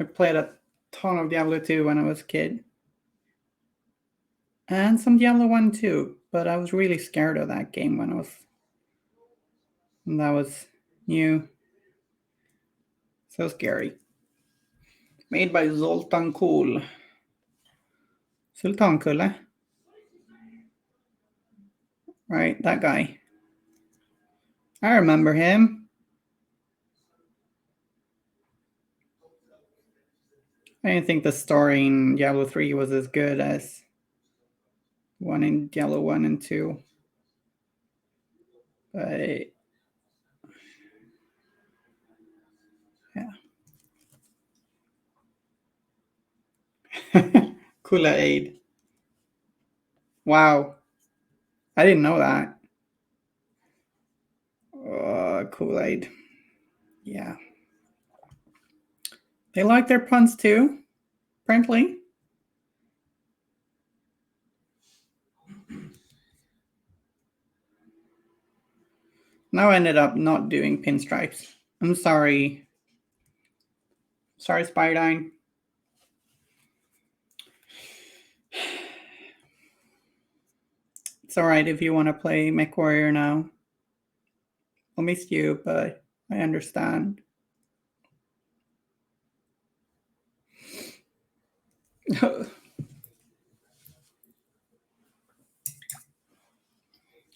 I played a ton of Diablo 2 when I was a kid. And some Diablo 1 too, but I was really scared of that game when that was new. So scary. Made by Zoltan Cool. Sultankulle. Right, that guy. I remember him. I didn't think the story in Diablo 3 was as good as one in Diablo 1 and 2. But yeah. Kool-Aid. Wow. I didn't know that. Kool-Aid. Yeah. They like their puns too, apparently. Now I ended up not doing pinstripes. I'm sorry. Sorry, Spidine. It's alright if you want to play MechWarrior now. I'll miss you, but I understand.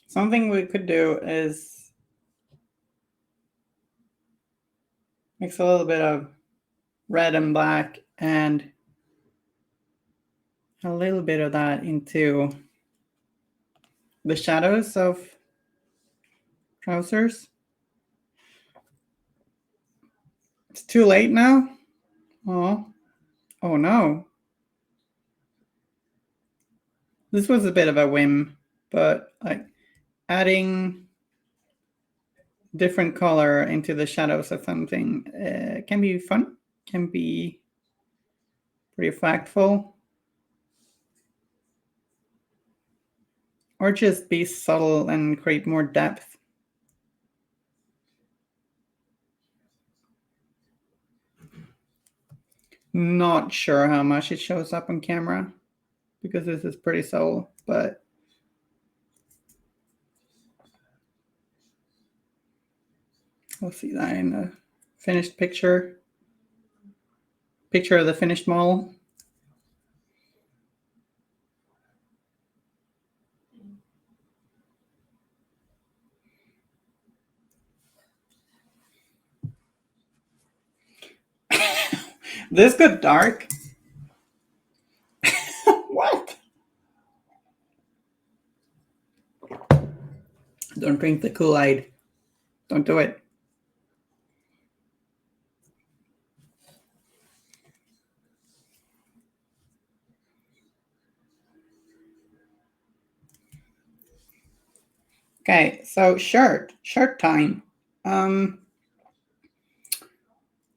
Something we could do is mix a little bit of red and black and a little bit of that into the shadows of trousers. It's too late now? Oh no. This was a bit of a whim, but like adding different color into the shadows of something can be fun, can be pretty impactful, or just be subtle and create more depth. Not sure how much it shows up on camera because this is pretty subtle, but we'll see that in the finished picture of the finished model. This got dark. What? Don't drink the Kool-Aid. Don't do it. Okay, so shirt time.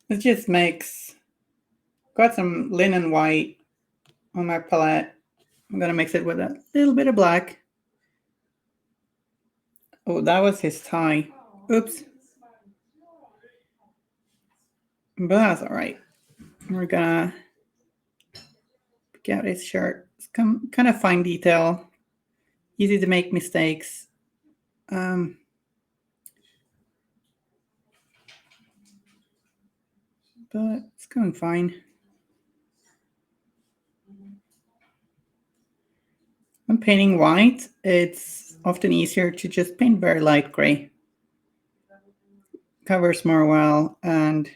It just makes, got some linen white on my palette. I'm gonna mix it with a little bit of black. Oh, that was his tie. Oops. But that's all right. We're gonna check out his shirt. It's kind of fine detail, easy to make mistakes. But it's going fine. When painting white, it's often easier to just paint very light gray. Covers more well, and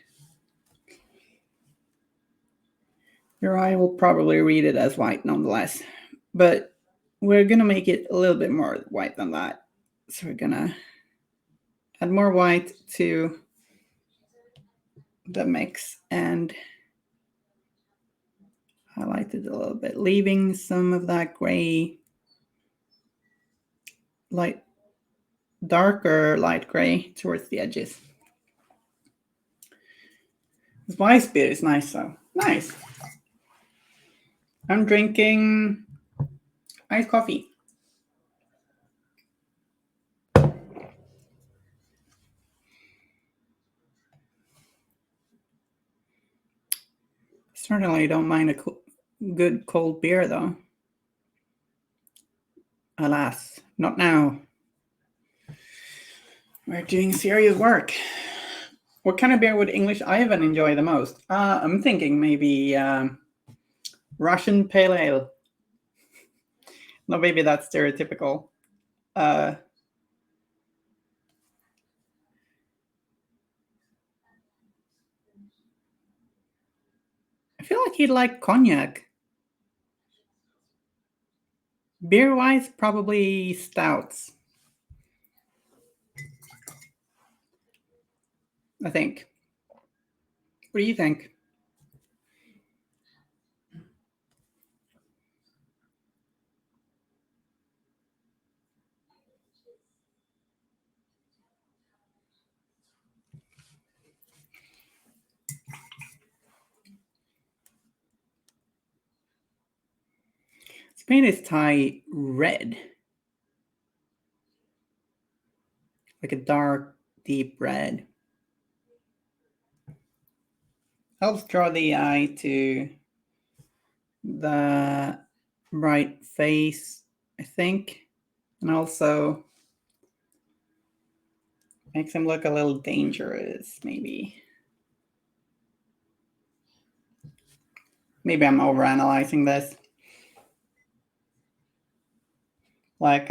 your eye will probably read it as white nonetheless. But we're gonna make it a little bit more white than that. So we're gonna add more white to the mix and highlight it a little bit, leaving some of that gray, darker light gray towards the edges. This Weiss beer is nice though. Nice. I'm drinking iced coffee. Certainly don't mind a good cold beer though. Alas, not now. We're doing serious work. What kind of beer would English Ivan enjoy the most? I'm thinking maybe Russian Pale Ale. No, maybe that's stereotypical. I feel like he'd like cognac. Beer-wise, probably stouts. I think. What do you think? Let's paint his tie red. Like a dark, deep red. Helps draw the eye to the bright face, I think. And also makes him look a little dangerous, maybe. Maybe I'm overanalyzing this. Like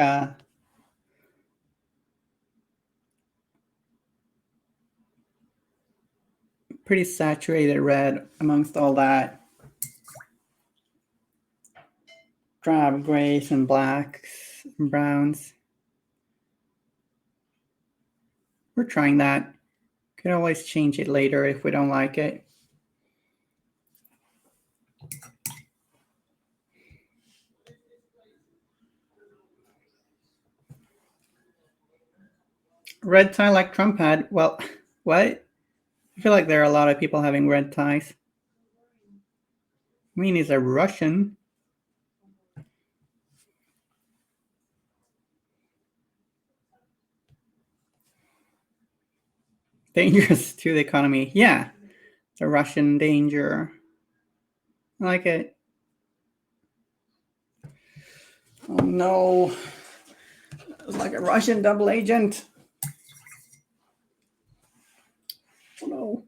pretty saturated red amongst all that drab grays and blacks and browns. We're trying that. Could always change it later if we don't like it. Red tie like Trump had. Well, what? I feel like there are a lot of people having red ties. I mean, he's a Russian. Dangerous to the economy. Yeah, it's a Russian danger. I like it. Oh no. It's like a Russian double agent. Oh no.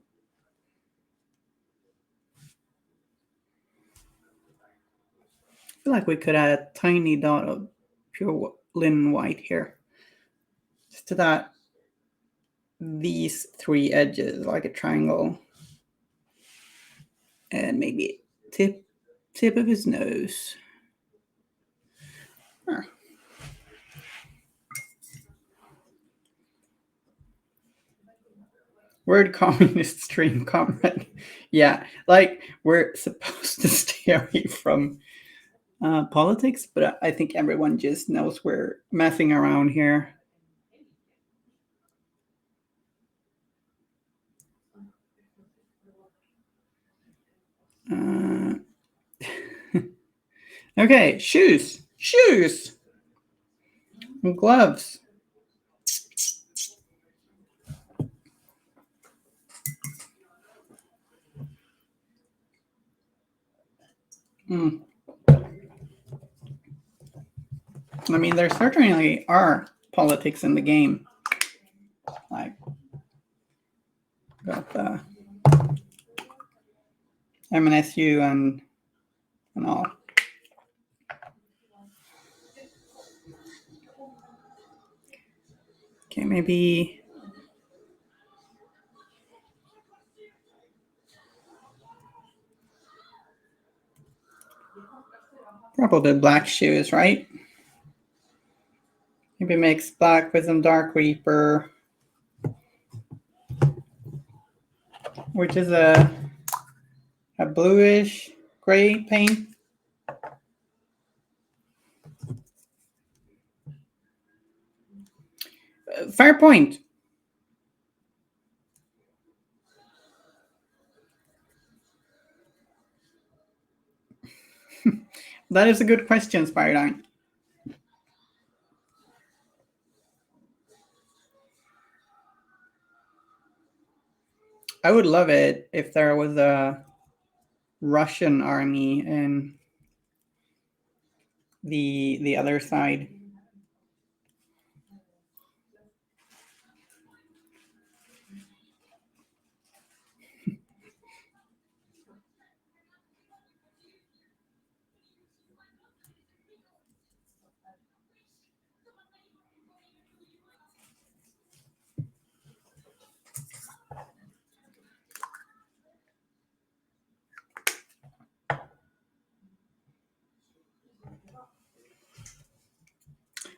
I feel like we could add a tiny dot of pure linen white here. Just to that, these three edges, like a triangle. And maybe tip of his nose. Huh. Word communist stream comrade. Yeah, like we're supposed to stay away from politics, but I think everyone just knows we're messing around here. Okay, shoes, and gloves. I mean, there certainly are politics in the game. Like, got the MNSU and all. Okay, maybe. Probably black shoes, right? Maybe mix black with some dark reaper, which is a bluish gray paint. Fair point. That is a good question, Spiridine. I would love it if there was a Russian army in the other side.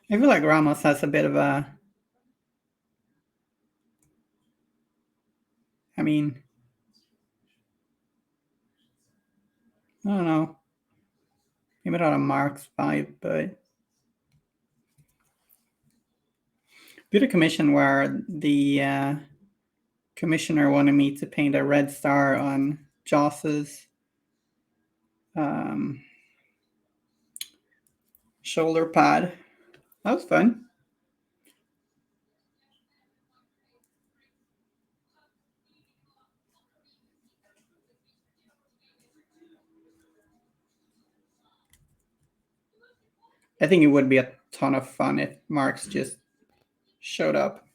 I feel like Ramos has a bit of a. I mean, I don't know. Maybe not a Marx vibe, but did a commission where the commissioner wanted me to paint a red star on Joss's um, shoulder pad. That was fun. I think it would be a ton of fun if Marx just showed up.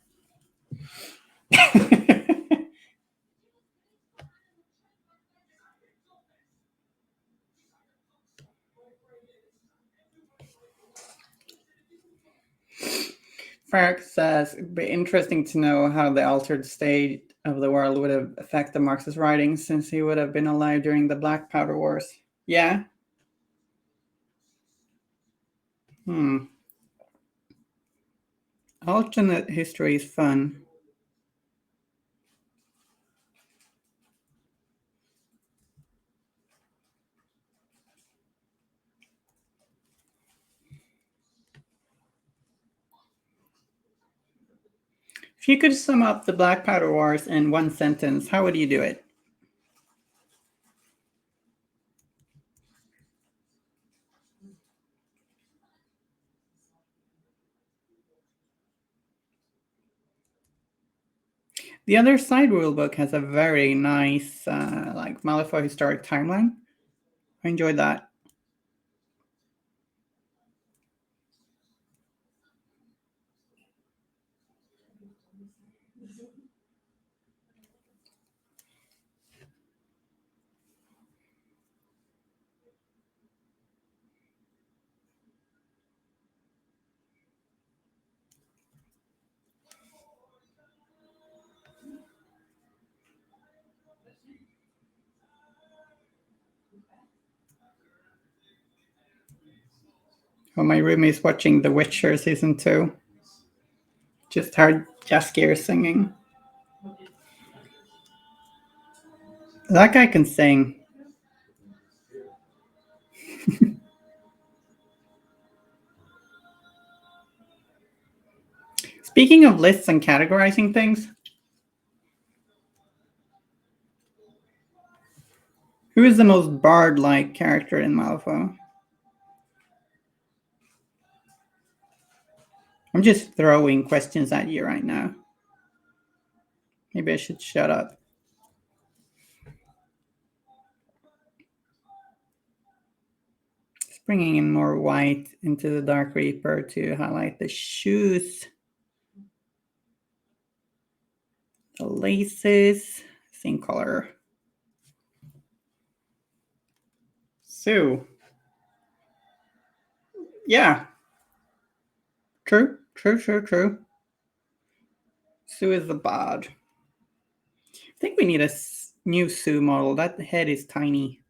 Fark says it'd be interesting to know how the altered state of the world would have affected Marx's writings since he would have been alive during the Black Powder Wars. Yeah. Alternate history is fun. If you could sum up the Black Powder Wars in one sentence, how would you do it? The other side rulebook has a very nice, like Malifaux historic timeline. I enjoyed that. Well, my roommate's watching The Witcher season 2. Just heard Jaskier singing. That guy can sing. Speaking of lists and categorizing things, who is the most bard-like character in Malifaux? I'm just throwing questions at you right now. Maybe I should shut up. bringing in more white into the Dark Reaper to highlight the shoes. The laces, same color. So, yeah. True. Sue is the bod. I think we need a new Sue model. That head is tiny.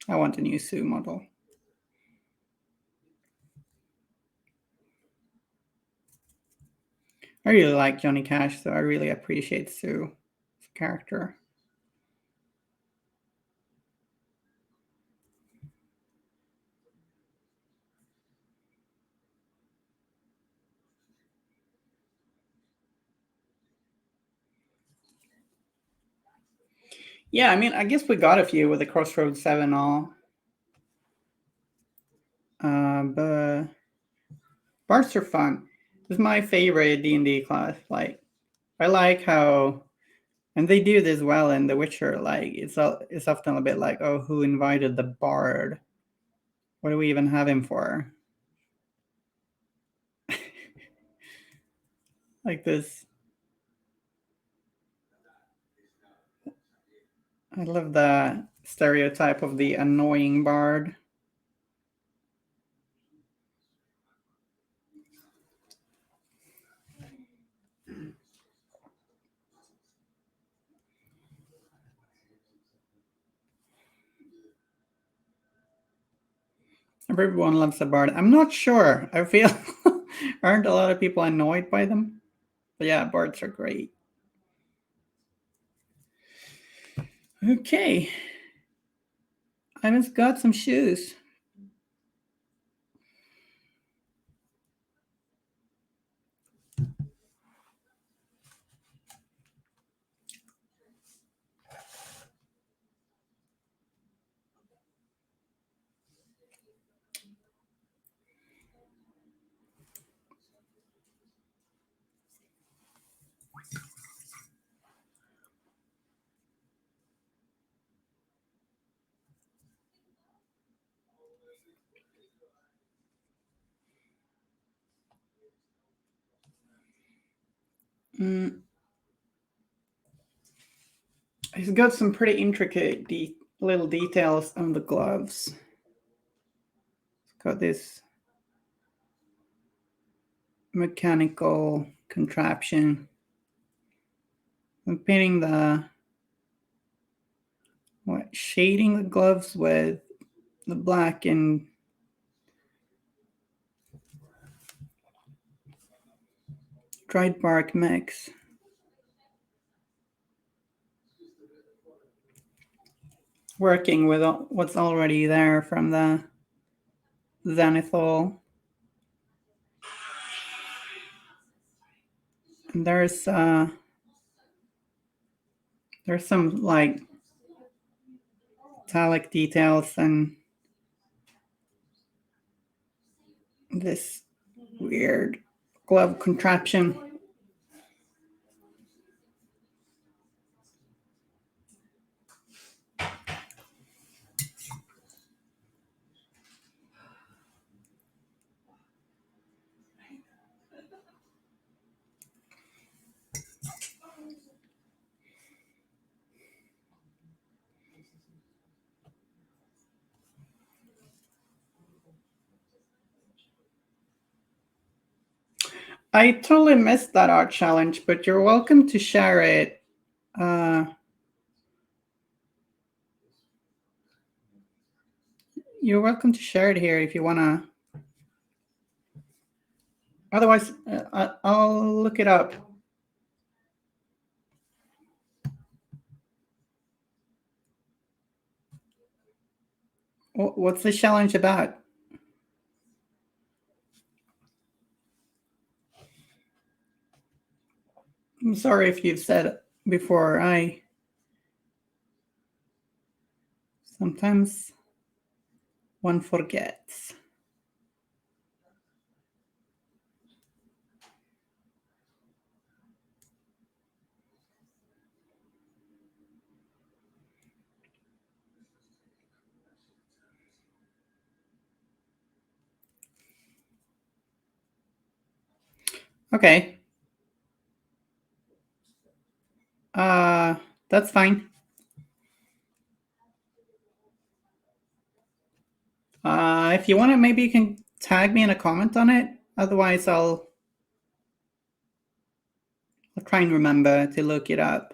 I want a new Sue model. I really like Johnny Cash, so I really appreciate Sue's character. Yeah, I mean, I guess we got a few with the Crossroads 7 all. But Bards are fun. This is my favorite D&D class. Like, I like how, and they do this well in The Witcher. Like, it's often a bit like, oh, who invited the bard? What do we even have him for? Like this. I love the stereotype of the annoying bard. Everyone loves a bard. I'm not sure. I feel aren't a lot of people annoyed by them? But yeah, bards are great. Okay. Ivan's got some shoes. He's got some pretty intricate little details on the gloves. He's got this mechanical contraption. I'm painting shading the gloves with the black and dried bark mix. Working with what's already there from the zenithal. And there's some like metallic details and this weird glove contraption. I totally missed that art challenge, but you're welcome to share it. You're welcome to share it here if you want to. Otherwise, I'll look it up. What's the challenge about? I'm sorry if you've said it before. Sometimes one forgets. Okay. That's fine. If you want to, maybe you can tag me in a comment on it. Otherwise, I'll try and remember to look it up.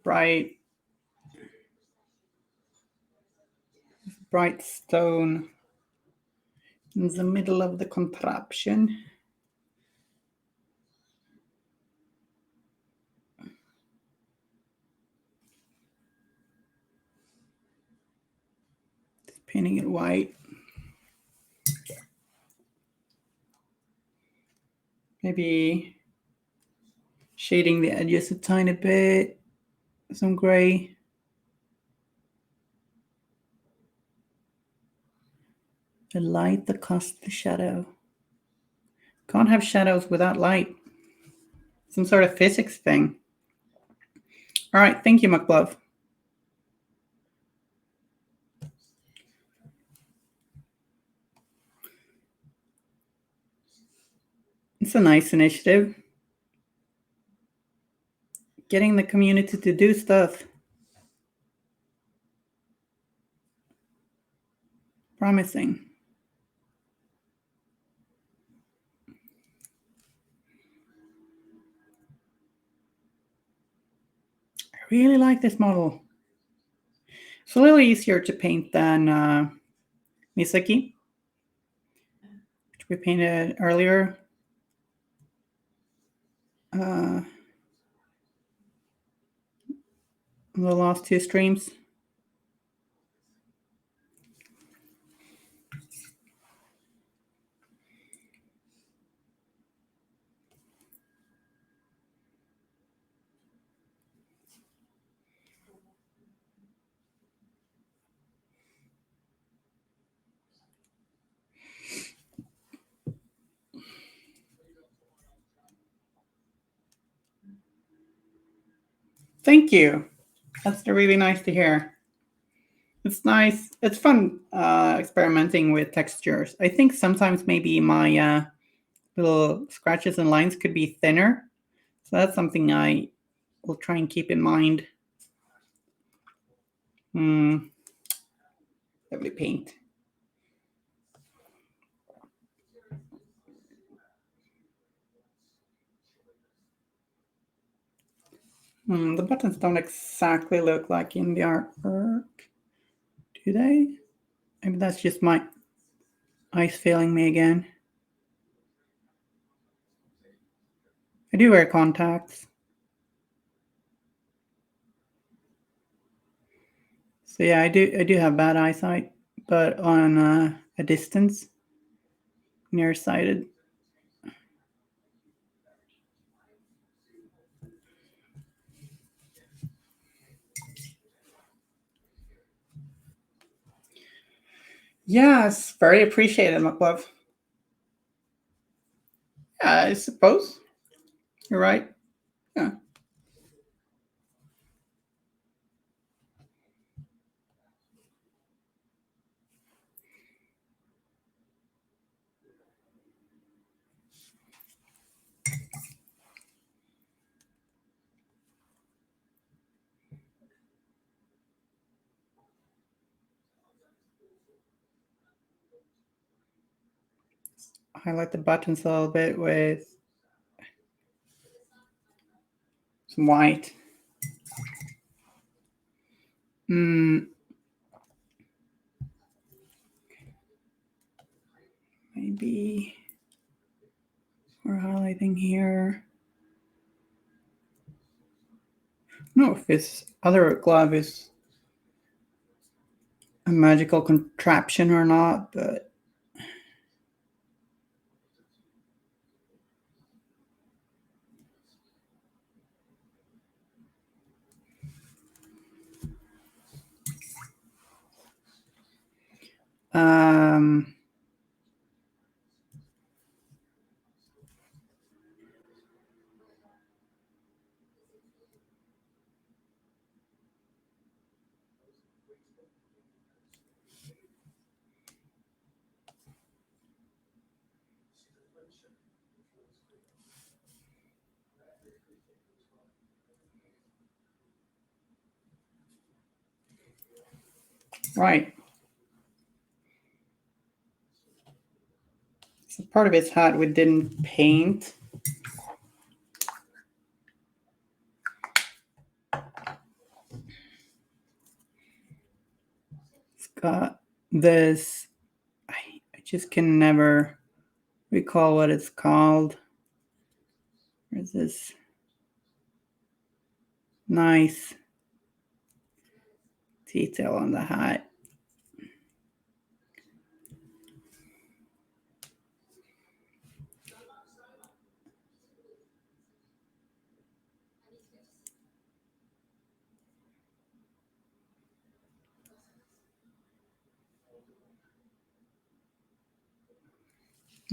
Bright stone in the middle of the contraption. Just painting it white. Maybe shading the edges a tiny bit. Some gray. The light that casts the shadow. Can't have shadows without light. Some sort of physics thing. All right, thank you, McLove. It's a nice initiative. Getting the community to do stuff. Promising. I really like this model. It's a little easier to paint than Misaki, which we painted earlier. The last two streams. Thank you. That's really nice to hear. It's nice. It's fun experimenting with textures. I think sometimes maybe my little scratches and lines could be thinner. So that's something I will try and keep in mind. Lovely paint. The buttons don't exactly look like in the artwork, do they? Maybe that's just my eyes failing me again. I do wear contacts. So yeah, I do have bad eyesight, but on a distance, nearsighted. Yes, very appreciated, McLove. Yeah, I suppose. You're right. Yeah. Highlight the buttons a little bit with some white. Maybe we're highlighting here. don't know if his other glove is a magical contraption or not, but right. So part of his hat we didn't paint. It's got this, I just can never recall what it's called. There's this nice detail on the hat.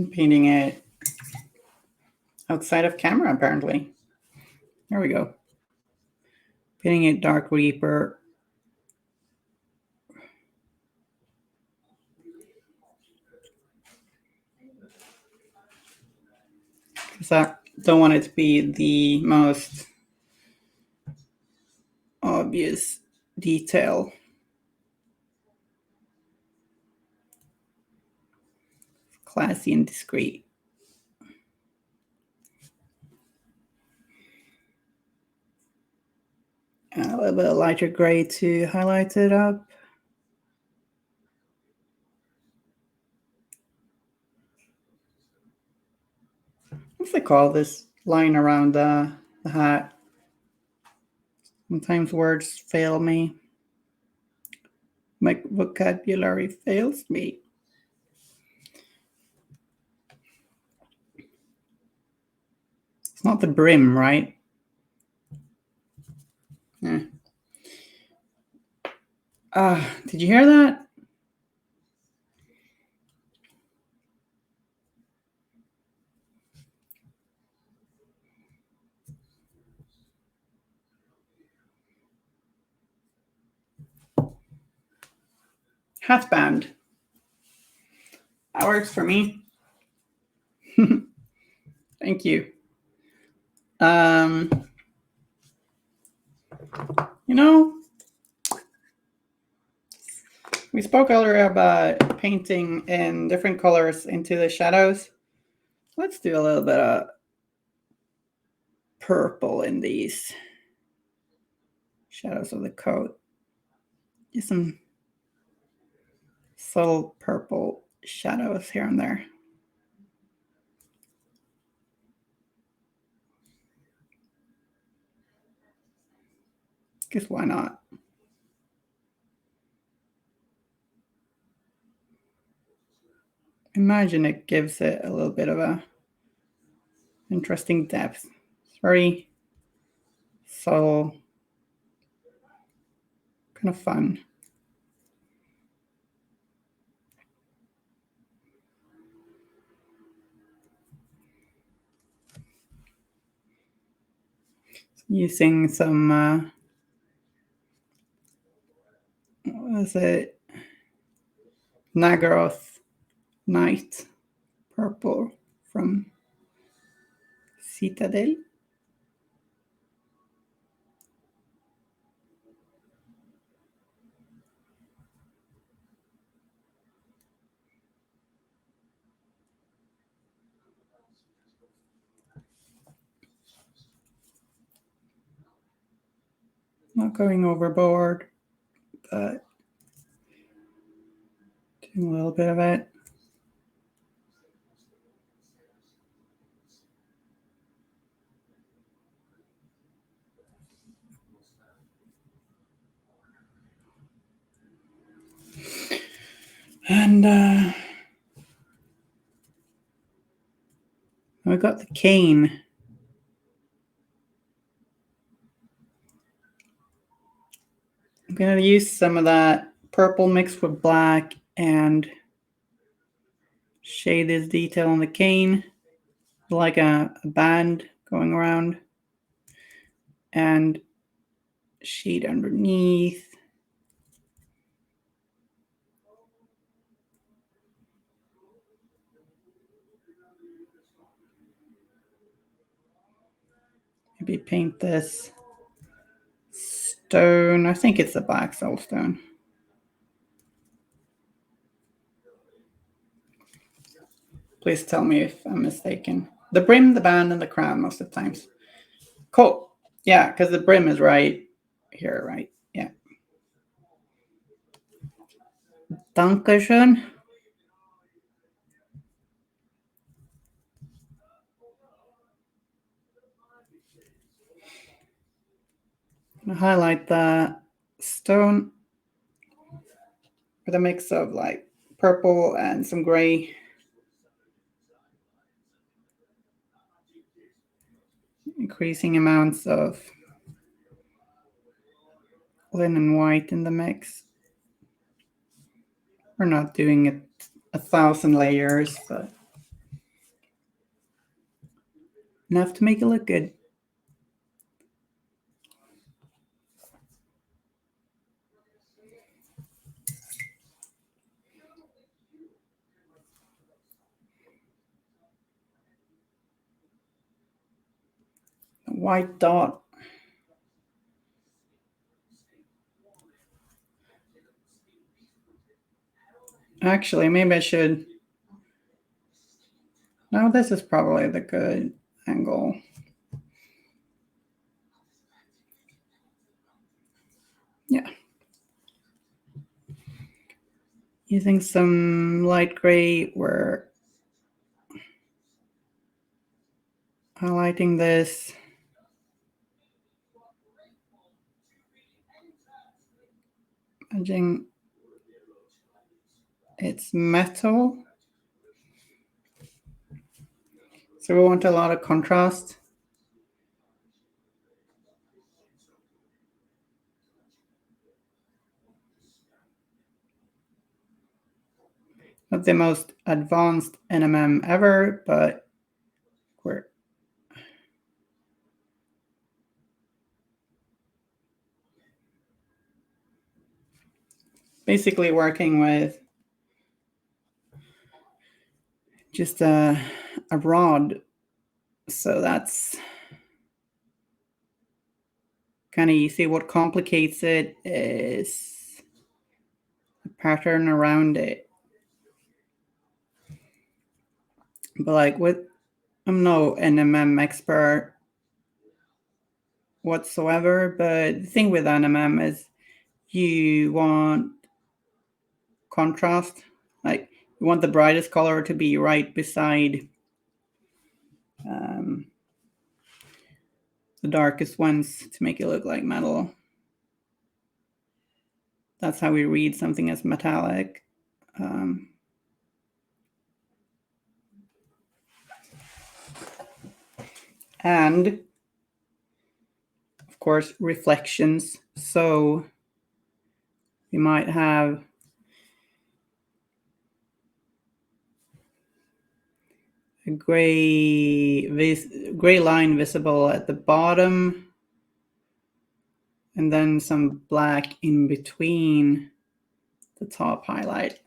I'm painting it outside of camera, apparently. There we go. Painting it dark Reaper. Because I don't want it to be the most obvious detail. Classy and discreet. A little bit of lighter gray to highlight it up. What's they call this line around the hat? Sometimes words fail me. My vocabulary fails me. It's not the brim, right? Yeah. Did you hear that? Hatband. That works for me. Thank you. You know, we spoke earlier about painting in different colors into the shadows. Let's do a little bit of purple in these shadows of the coat. Just some subtle purple shadows here and there. Guess why not? Imagine it gives it a little bit of a interesting depth. It's very subtle, kind of fun. Using some, what was it? Nagaroth Night purple from Citadel. Not going overboard, but doing a little bit of it. And we got the cane. I'm going to use some of that purple mixed with black and shade this detail on the cane like a band going around, and shade underneath. Maybe paint this stone. I think it's a black soulstone. Please tell me if I'm mistaken. The brim, the band, and the crown most of the times. Cool. Yeah, because the brim is right here, right? Yeah. Dankeschön. I'm gonna highlight the stone with a mix of like purple and some gray. Increasing amounts of linen white in the mix. We're not doing it 1,000 layers, but enough to make it look good. A white dot. Actually, maybe I should. No, this is probably the good angle. Yeah. Using some light gray, we're highlighting this. Imaging it's metal. So we want a lot of contrast. Not the most advanced NMM ever, but we're basically working with just a rod. So that's kind of easy. What complicates it is the pattern around it. But like I'm no NMM expert whatsoever, but the thing with NMM is you want contrast. Like you want the brightest color to be right beside the darkest ones to make it look like metal. That's how we read something as metallic. And of course, reflections. So we might have a gray line visible at the bottom, and then some black in between the top highlight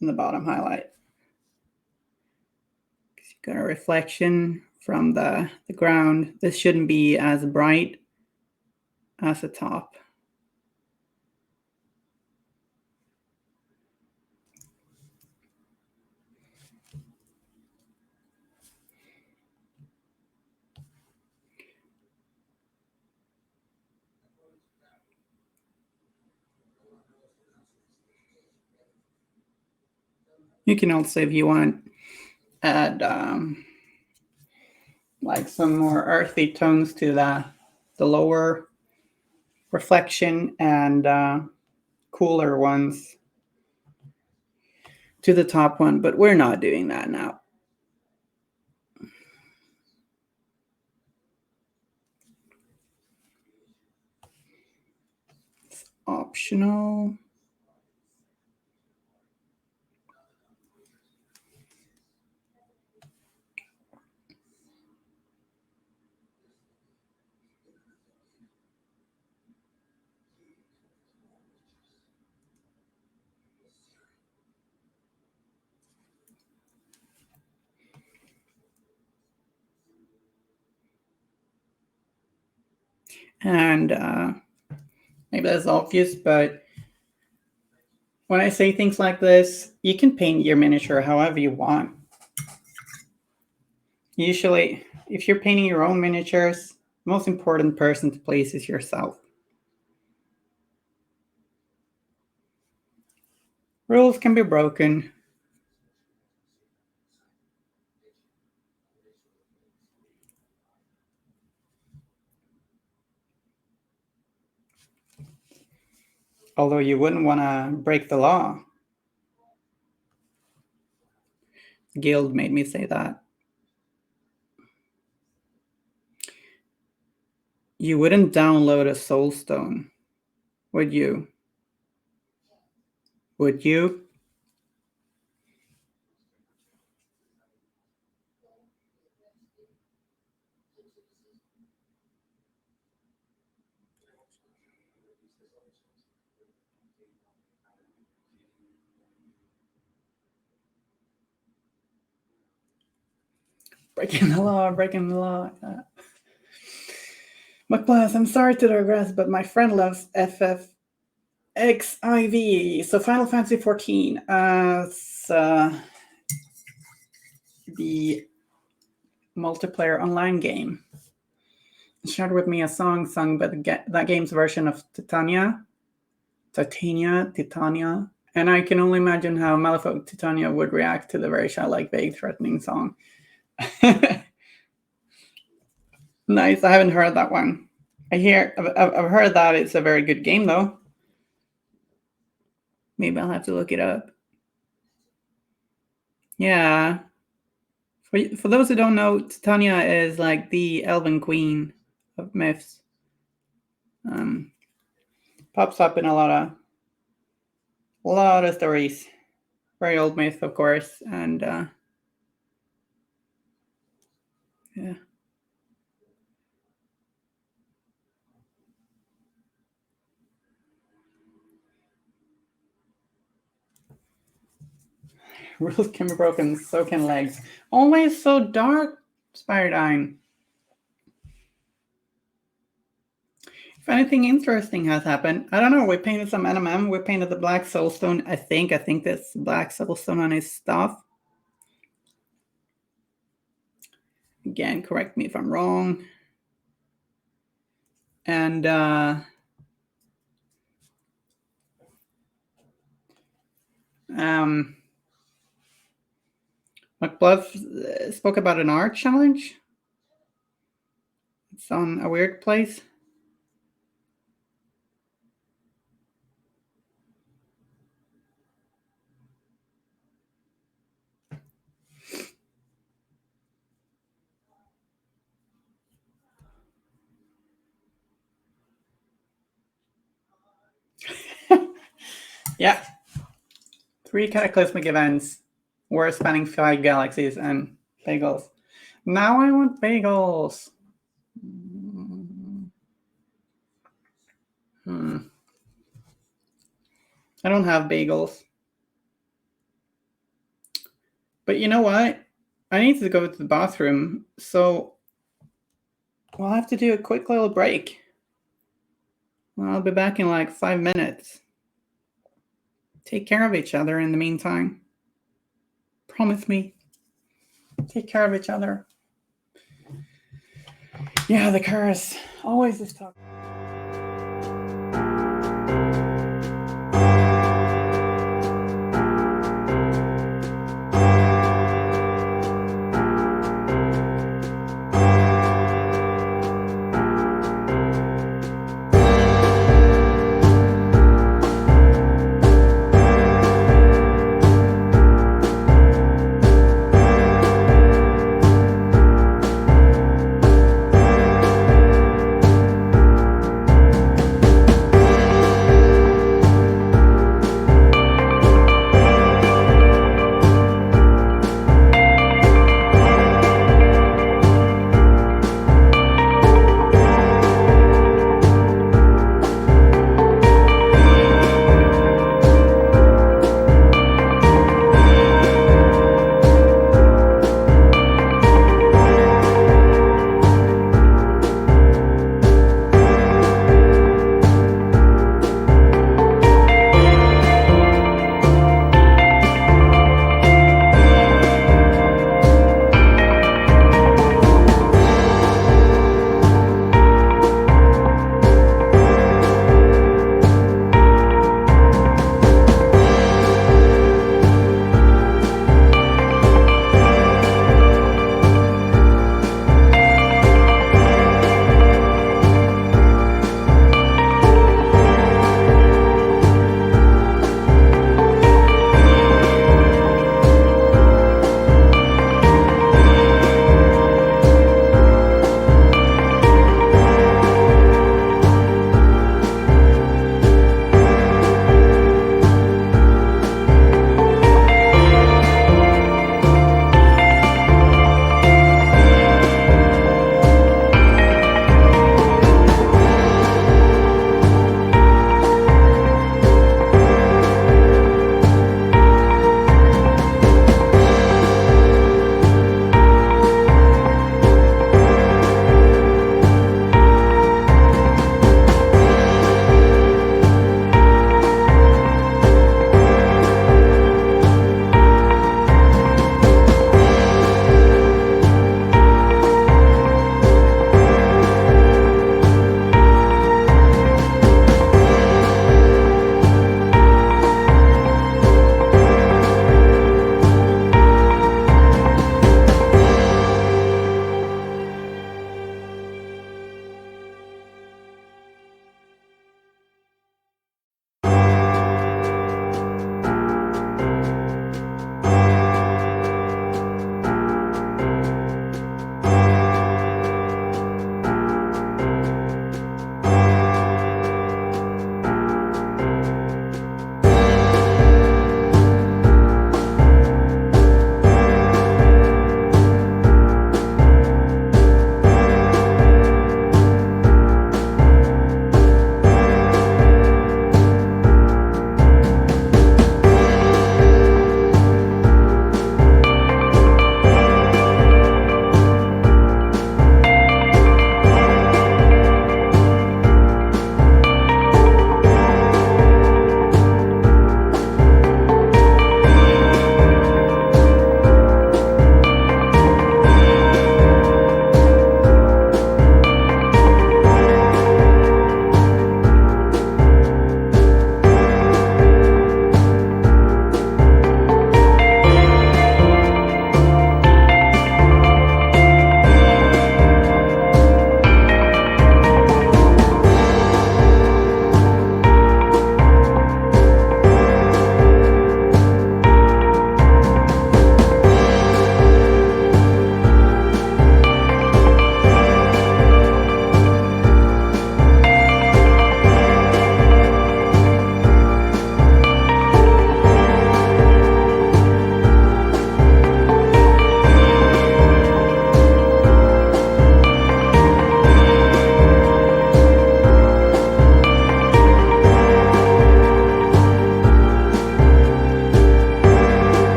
and the bottom highlight. You got a reflection from the ground. This shouldn't be as bright as the top. You can also, if you want, add like some more earthy tones to the lower reflection and cooler ones to the top one, but we're not doing that now. It's optional. And maybe that's obvious, but when I say things like this, you can paint your miniature however you want. Usually, if you're painting your own miniatures, the most important person to please is yourself. Rules can be broken. Although you wouldn't want to break the law. Guild made me say that. You wouldn't download a soul stone, would you? Would you? Breaking the law, breaking the law. McBlass, I'm sorry to digress, but my friend loves FFXIV. So Final Fantasy 14 as the multiplayer online game. Shared with me a song sung by that game's version of Titania. And I can only imagine how Malafolk Titania would react to the very childlike, vague, threatening song. Nice, I haven't heard that one. I've heard that it's a very good game, though. Maybe I'll have to look it up. Yeah. For those who don't know, Titania is like the elven queen of myths. Pops up in a lot of stories. Very old myth, of course, and yeah. Rules can be broken, so can legs. Always so dark, Spiridine. If anything interesting has happened, I don't know. We painted some NMM. We painted the black soulstone. I think that's black soulstone on his stuff. Again, correct me if I'm wrong. And McBluff spoke about an art challenge. It's on a weird place. Yeah. 3 cataclysmic events. War spanning 5 galaxies and bagels. Now I want bagels. I don't have bagels. But you know what? I need to go to the bathroom, so we'll have to do a quick little break. I'll be back in like 5 minutes. Take care of each other in the meantime. Promise me. Take care of each other. Yeah, the curse. Always this talk.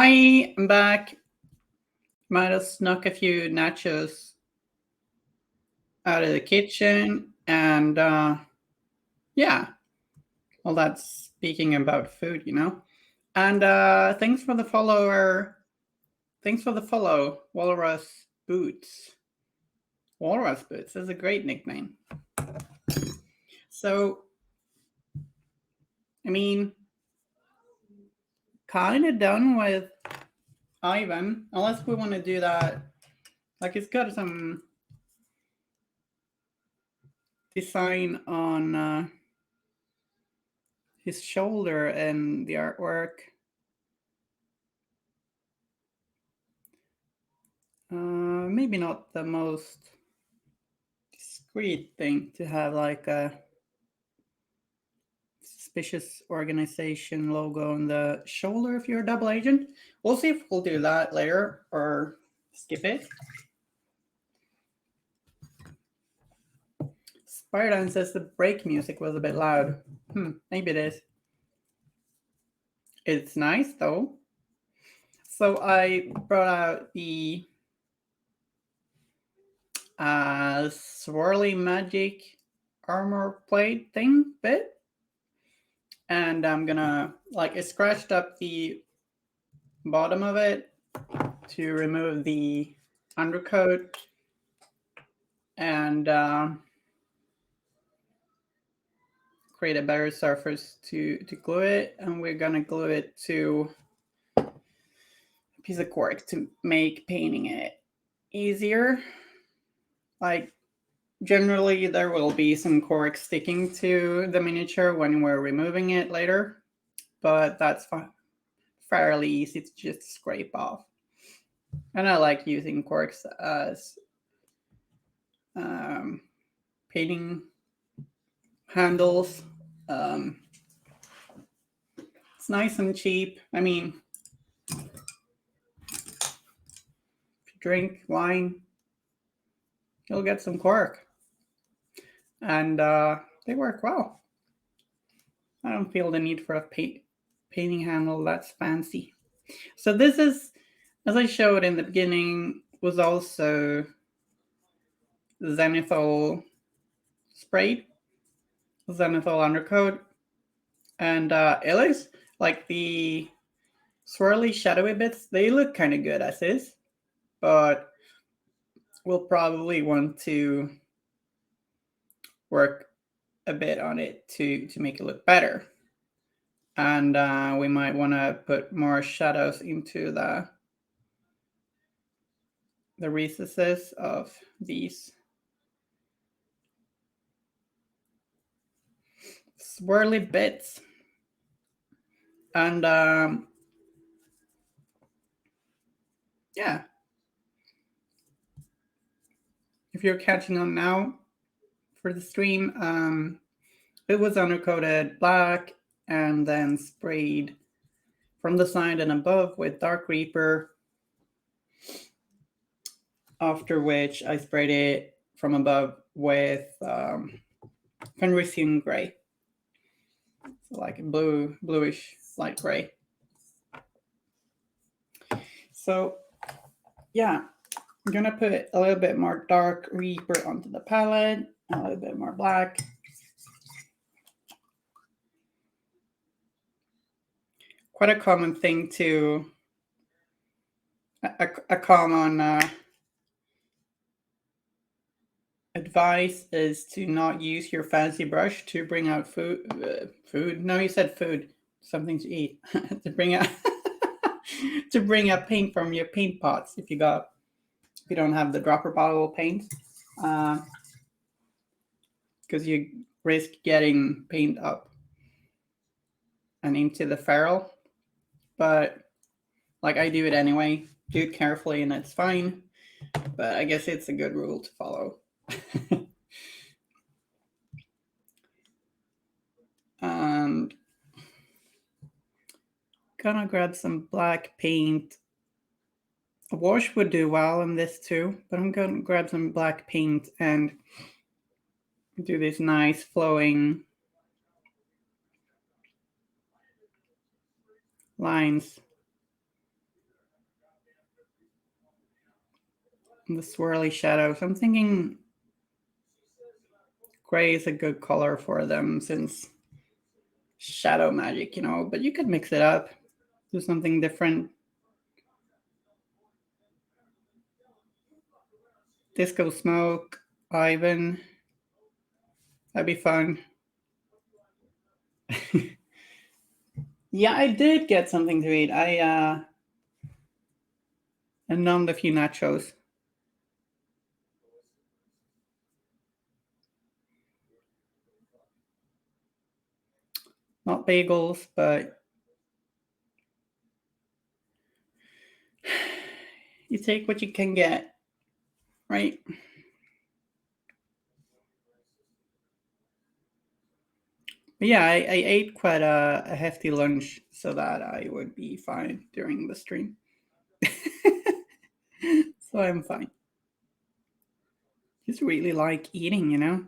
Hi, I'm back. Might have snuck a few nachos out of the kitchen, and yeah, well, that's speaking about food, you know. And thanks for the follower. Thanks for the follow, Walrus Boots. Walrus Boots is a great nickname. So, I mean, kind of done with Ivan, unless we want to do that. Like, it's got some design on his shoulder and the artwork. Maybe not the most discreet thing to have like a suspicious organization logo on the shoulder if you're a double agent. We'll see if we'll do that later or skip it. Spider-Man says the break music was a bit loud. Maybe it is. It's nice though. So I brought out the swirly magic armor plate thing bit. And I'm gonna, like, I scratched up the bottom of it to remove the undercoat and create a better surface to glue it. And we're gonna glue it to a piece of cork to make painting it easier. Like, generally there will be some cork sticking to the miniature when we're removing it later, but that's fairly easy to just scrape off. And I like using corks as painting handles. It's nice and cheap. I mean, if you drink wine, you'll get some cork. And they work well. I don't feel the need for a painting handle that's fancy. So this is, as I showed in the beginning, was also zenithal sprayed, zenithal undercoat. And it looks like the swirly shadowy bits, they look kind of good as is, but we'll probably want to work a bit on it to make it look better. And we might want to put more shadows into the recesses of these swirly bits. And yeah, if you're catching on now for the stream, it was undercoated black and then sprayed from the side and above with Dark Reaper, after which I sprayed it from above with Fenrisian Gray. So like a bluish light gray. So yeah, I'm gonna put a little bit more Dark Reaper onto the palette, a little bit more black. Quite a common thing to, a common advice is to not use your fancy brush to bring out food. No, you said food, something to eat. To bring out to bring out paint from your paint pots if you don't have the dropper bottle paint, because you risk getting paint up and into the ferrule. But like, I do it anyway. Do it carefully and it's fine. But I guess it's a good rule to follow. And gonna grab some black paint. A wash would do well in this too, but I'm gonna grab some black paint and do this nice flowing lines the swirly shadows. I'm thinking gray is a good color for them since shadow magic, but you could mix it up, do something different. Disco Smoke, Ivan, that'd be fun. Yeah, I did get something to eat. I numbed a few nachos. Not bagels, but you take what you can get, right? But yeah, I ate quite a hefty lunch so that I would be fine during the stream. So I'm fine. Just really like eating.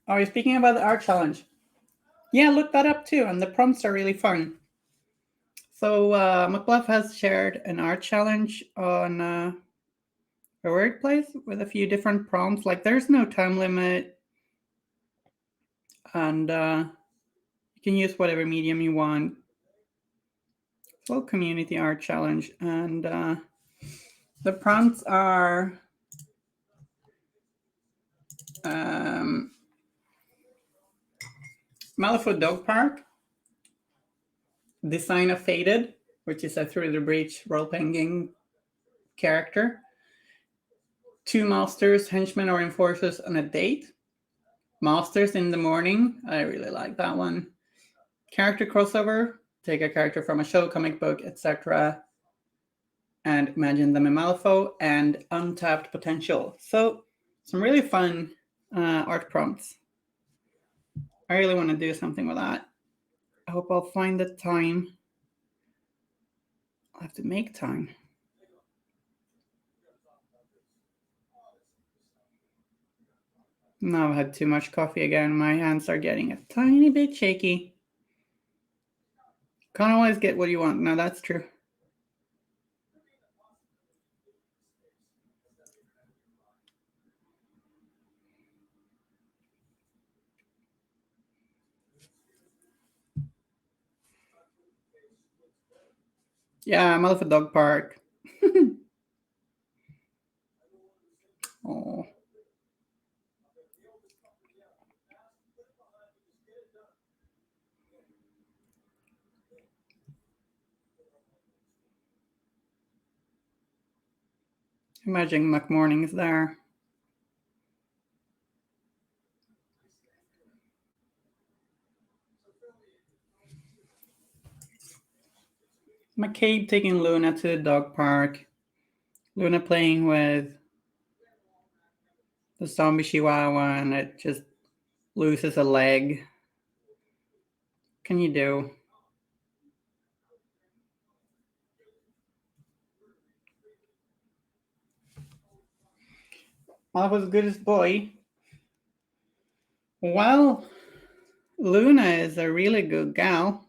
Oh, you're speaking about the art challenge. Yeah, look that up too, and the prompts are really fun. So McBluff has shared an art challenge on a workplace with a few different prompts. Like there's no time limit, and you can use whatever medium you want. It's a little community art challenge, and the prompts are um, Malifaux Dog Park, design a Faded, which is a Through the Breach role-playing game character, 2 masters, henchmen, or enforcers on a date, masters in the morning. I really like that one. Character crossover, take a character from a show, comic book, etc., and imagine them in Malifaux, and untapped potential. So some really fun art prompts. I really want to do something with that. I hope I'll find the time. I'll have to make time. Now I've had too much coffee again. My hands are getting a tiny bit shaky. Can't always get what you want. No, that's true. Yeah, I'm out of a dog park. Oh. Imagine McMorning's there. McCabe taking Luna to the dog park. Luna playing with the zombie chihuahua and it just loses a leg. What can you do? I was good as boy. Well, Luna is a really good gal.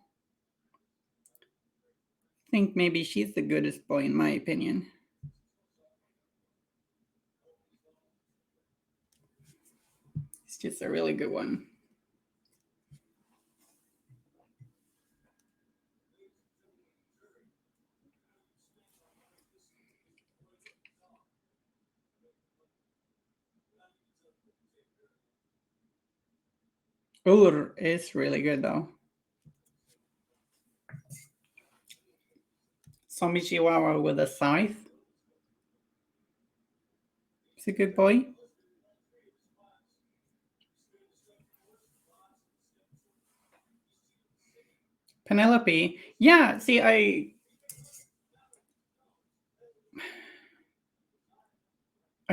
I think maybe she's the goodest boy in my opinion. It's just a really good one. Ur is really good though. Zombie chihuahua with a scythe. He's a good boy. Penelope. Yeah, see, I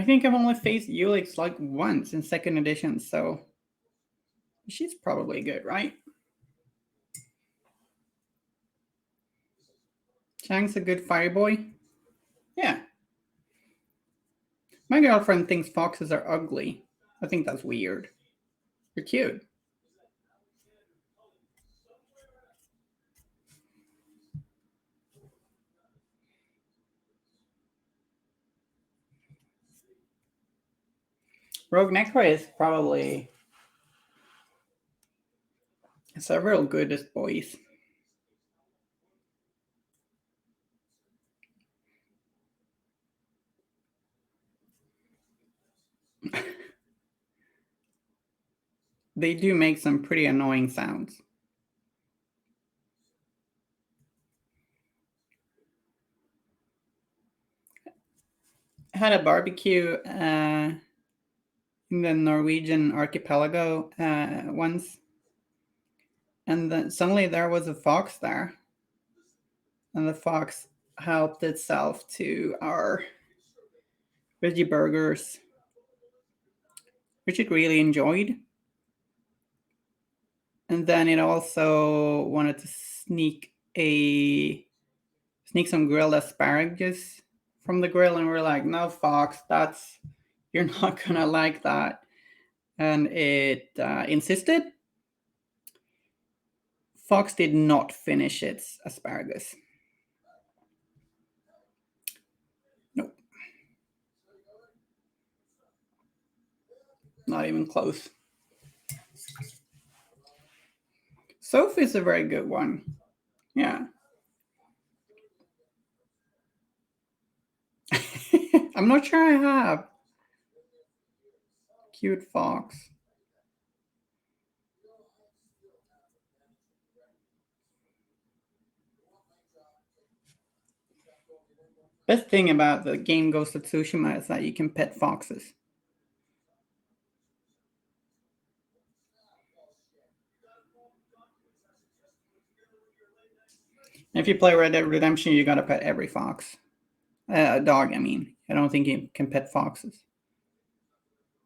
think I've only faced Ulix like once in second edition, so she's probably good, right? Chang's a good fire boy. Yeah. My girlfriend thinks foxes are ugly. I think that's weird. You're cute. Rogue Necro is probably several goodest boys. They do make some pretty annoying sounds. I had a barbecue in the Norwegian archipelago once, and then suddenly there was a fox there, and the fox helped itself to our veggie burgers, which it really enjoyed. And then it also wanted to sneak some grilled asparagus from the grill, and we're like, no, fox, that's you're not gonna like that. And it insisted. Fox did not finish its asparagus. Nope, not even close. Sophie's a very good one. Yeah. I'm not sure I have. Cute fox. Best thing about the game Ghost of Tsushima is that you can pet foxes. If you play Red Dead Redemption, you gotta pet every fox. A dog, I mean. I don't think you can pet foxes.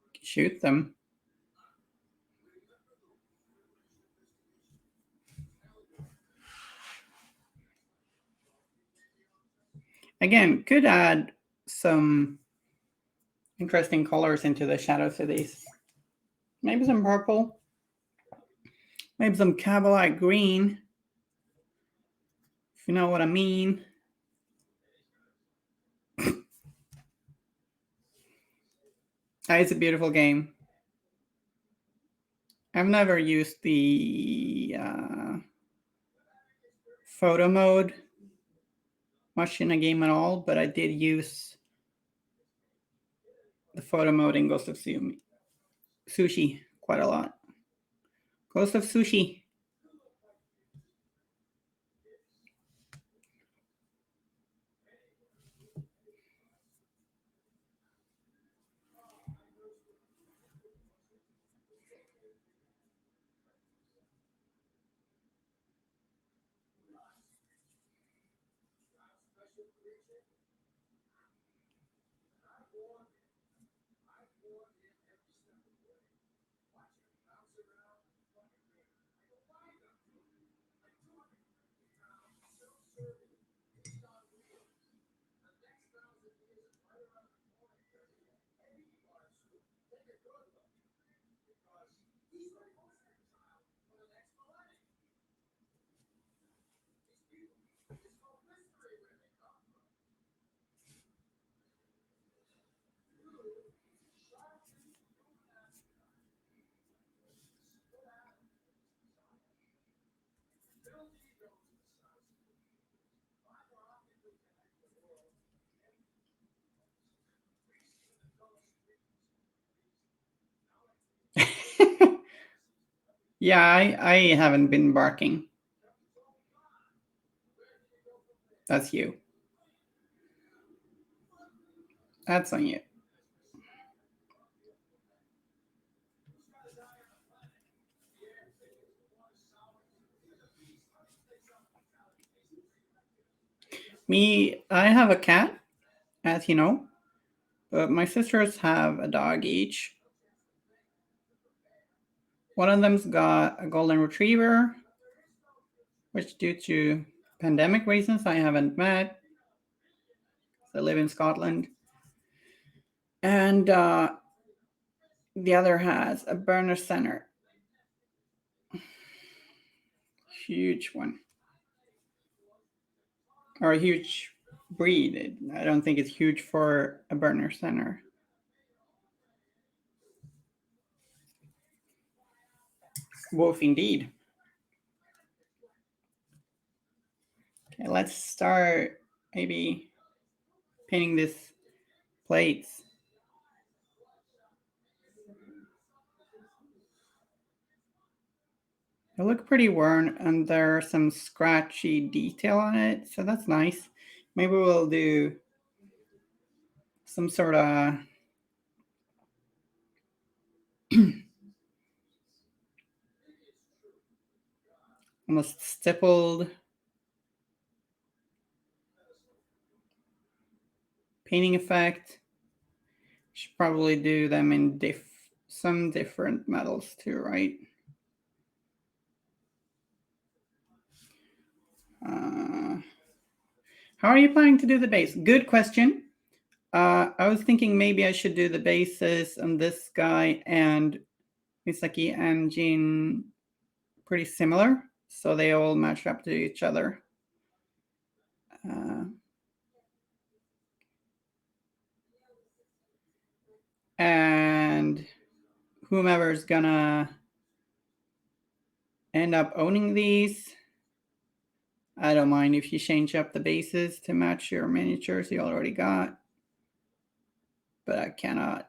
You can shoot them. Again, could add some interesting colors into the shadow cities. Maybe some purple. Maybe some Cavalite green. If you know what I mean. It's a beautiful game. I've never used the photo mode much in a game at all, but I did use the photo mode in Ghost of Sushi quite a lot. Ghost of Sushi. Yeah, I haven't been barking. That's you. That's on you. Me, I have a cat, as you know, but my sisters have a dog each. One of them's got a golden retriever, which, due to pandemic reasons, I haven't met. I live in Scotland. And the other has a Berner Center. huge one. Or a huge breed. I don't think it's huge for a burner center. Wolf indeed. Okay, let's start maybe painting these plates. They look pretty worn and there's some scratchy detail on it, so that's nice. Maybe we'll do some sort of almost stippled painting effect. Should probably do them in some different metals too, right? How are you planning to do the base? Good question. I was thinking maybe I should do the bases on this guy and Misaki and Jin pretty similar, so they all match up to each other. And whomever's gonna end up owning these, I don't mind if you change up the bases to match your miniatures you already got, but I cannot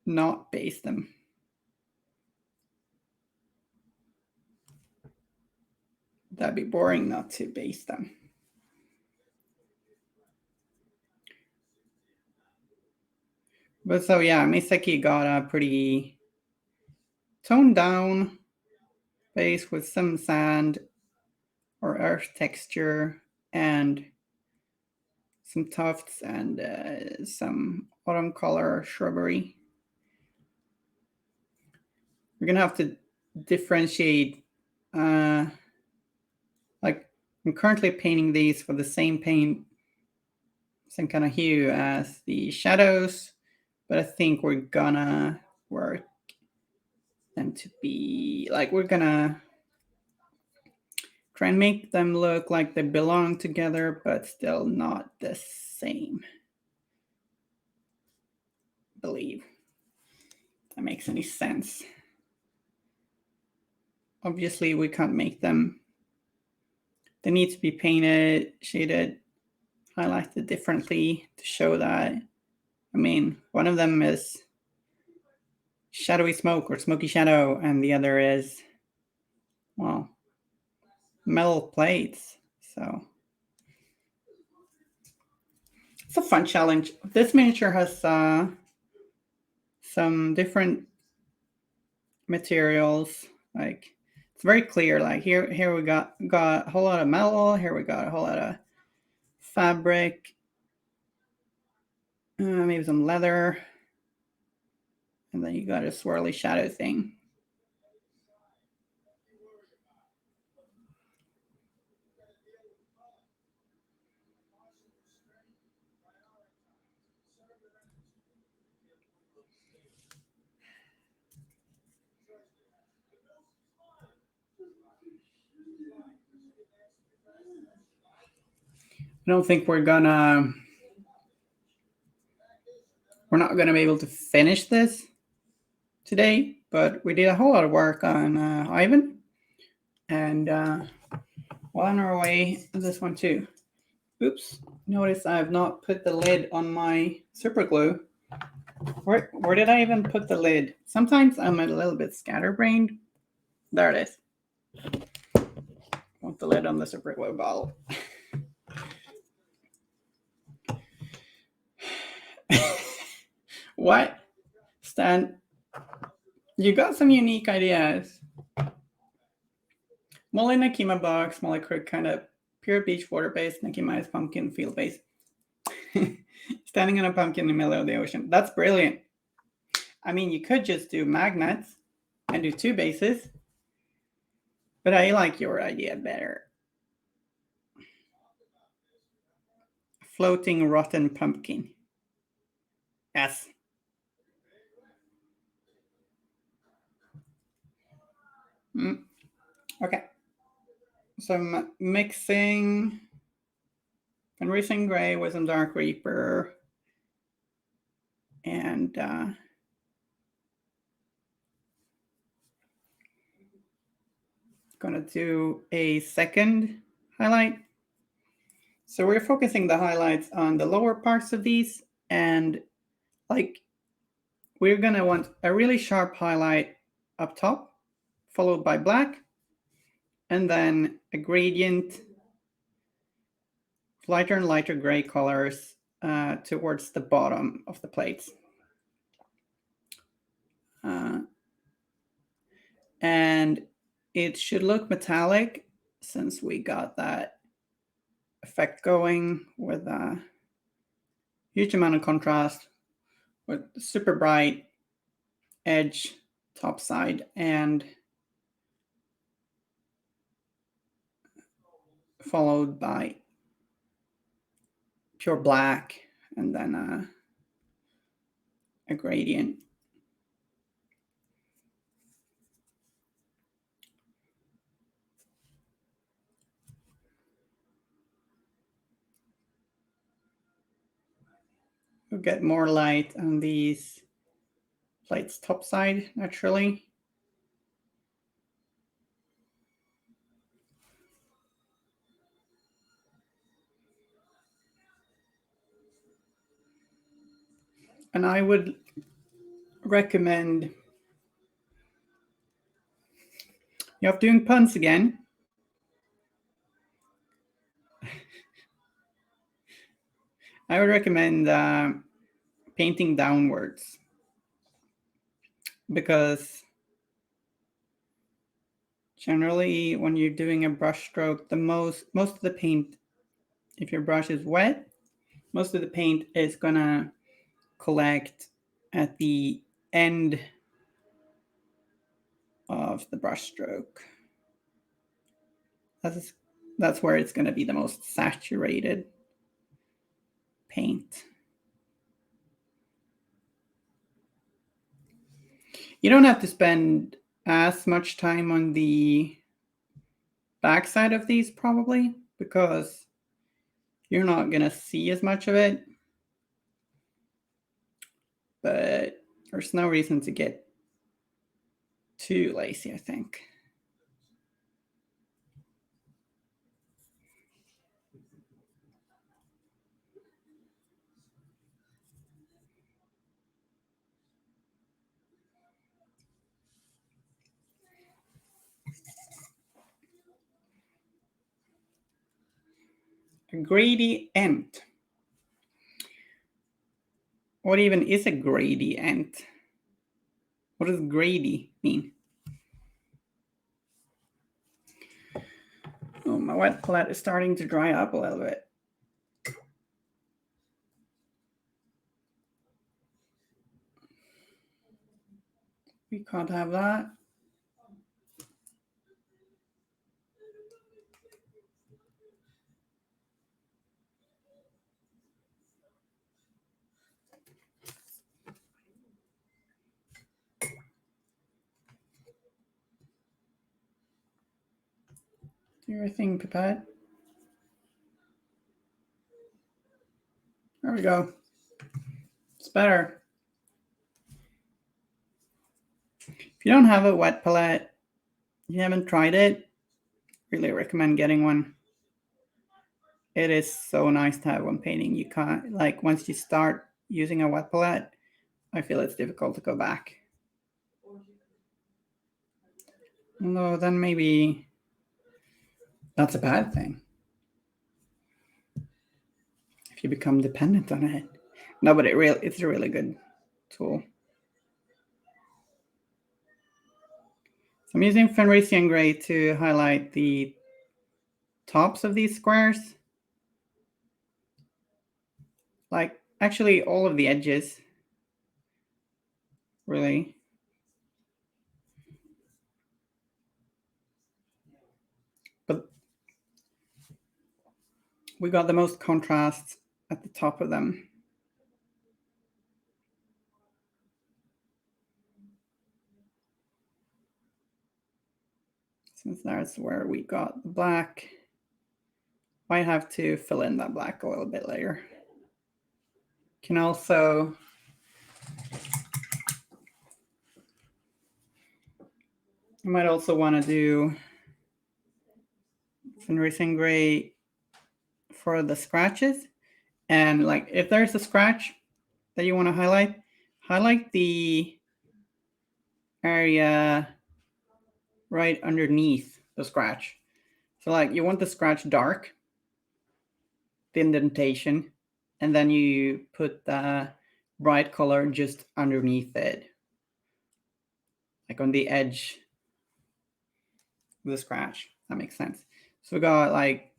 not base them. That'd be boring not to base them. But so yeah, Misaki got a pretty toned down base with some sand or earth texture and some tufts and some autumn color shrubbery. We're gonna have to differentiate. Like I'm currently painting these with the same paint, same kind of hue as the shadows, but I think we're gonna work them to be like we're gonna try and make them look like they belong together, but still not the same. I believe that makes any sense. Obviously, we can't make them. They need to be painted, shaded, highlighted differently to show that. I mean, one of them is shadowy smoke or smoky shadow, and the other is, well, metal plates. So it's a fun challenge. This miniature has some different materials. Like it's very clear. Like here we got a whole lot of metal. Here we got a whole lot of fabric. Maybe some leather. And then you got a swirly shadow thing. I don't think we're not gonna be able to finish this today, but we did a whole lot of work on Ivan, and well on our way this one too. Oops, notice I have not put the lid on my super glue. Where did I even put the lid? Sometimes I'm a little bit scatterbrained. There it is. Want the lid on the super glue bottle. What? Stan, you got some unique ideas. Molly Nakima box, Molly Crook kind of pure beach water base, Nakima is pumpkin field base. Standing on a pumpkin in the middle of the ocean. That's brilliant. I mean, you could just do magnets and do two bases, but I like your idea better. Floating rotten pumpkin. Yes. Okay. So I'm mixing Fenrisian Gray with some Dark Reaper and gonna do a second highlight. So we're focusing the highlights on the lower parts of these, and like we're gonna want a really sharp highlight up top, followed by black, and then a gradient of lighter and lighter gray colors towards the bottom of the plates. And it should look metallic since we got that effect going with a huge amount of contrast with super bright edge top side and followed by pure black and then a gradient. We'll get more light on these plates top side naturally. And I would recommend, you're doing puns again. I would recommend painting downwards because generally when you're doing a brush stroke, most of the paint, if your brush is wet, most of the paint is gonna collect at the end of the brush stroke. That's where it's gonna be the most saturated paint. You don't have to spend as much time on the backside of these probably because you're not gonna see as much of it, but there's no reason to get too lazy, I think. A gradient. What even is a gradient? What does grady mean? Oh, my wet palette is starting to dry up a little bit. We can't have that. Do your thing, Pipette. There we go. It's better. If you don't have a wet palette, you haven't tried it, really recommend getting one. It is so nice to have when painting. You can't, like, once you start using a wet palette, I feel it's difficult to go back. Although then maybe that's a bad thing if you become dependent on it. No, but it's a really good tool. So I'm using Fenrisian Gray to highlight the tops of these squares. Like, actually all of the edges, really. But we got the most contrast at the top of them. Since that's where we got the black, might have to fill in that black a little bit later. Can also you might also want to do some racing gray for the scratches. And like if there's a scratch that you want to highlight the area right underneath the scratch. So like you want the scratch dark, the indentation, and then you put the bright color just underneath it, like on the edge of the scratch. That makes sense. So we got like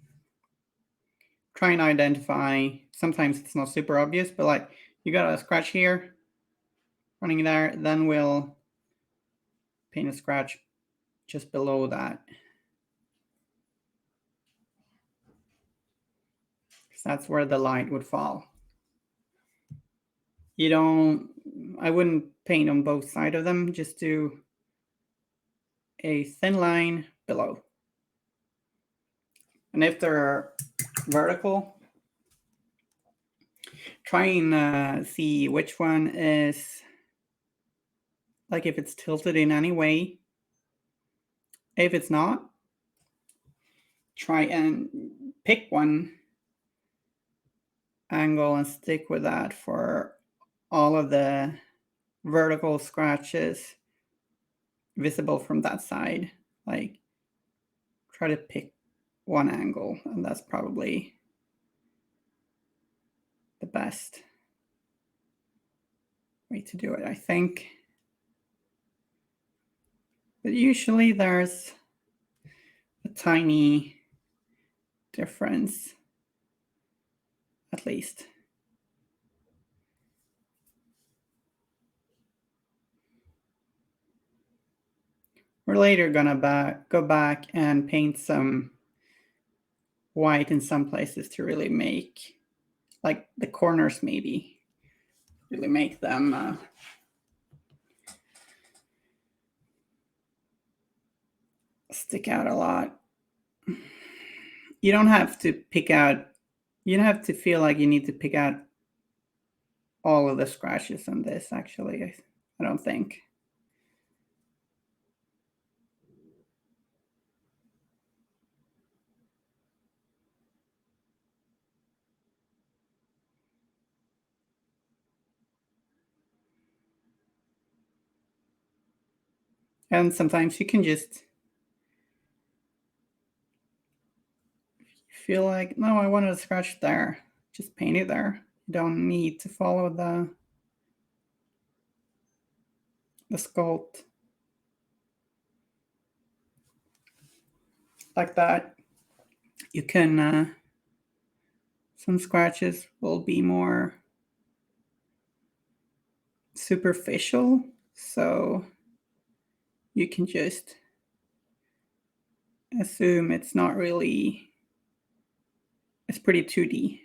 try and identify, sometimes it's not super obvious, but like you got a scratch here running there, then we'll paint a scratch just below that. Because that's where the light would fall. I wouldn't paint on both sides of them, just do a thin line below. And if they're vertical, try and see which one is, like if it's tilted in any way. If it's not, try and pick one angle and stick with that for all of the vertical scratches visible from that side. Like try to pick one angle, and that's probably the best way to do it, I think. But usually there's a tiny difference, at least. We're later gonna go back and paint some white in some places to really make, like the corners maybe, really make them stick out a lot. You don't have to you don't have to feel like you need to pick out all of the scratches on this, actually. I don't think. And sometimes you can just feel like, no, I wanted a scratch there. Just paint it there. You don't need to follow the sculpt like that. You can, some scratches will be more superficial, so you can just assume it's not really, it's pretty 2D.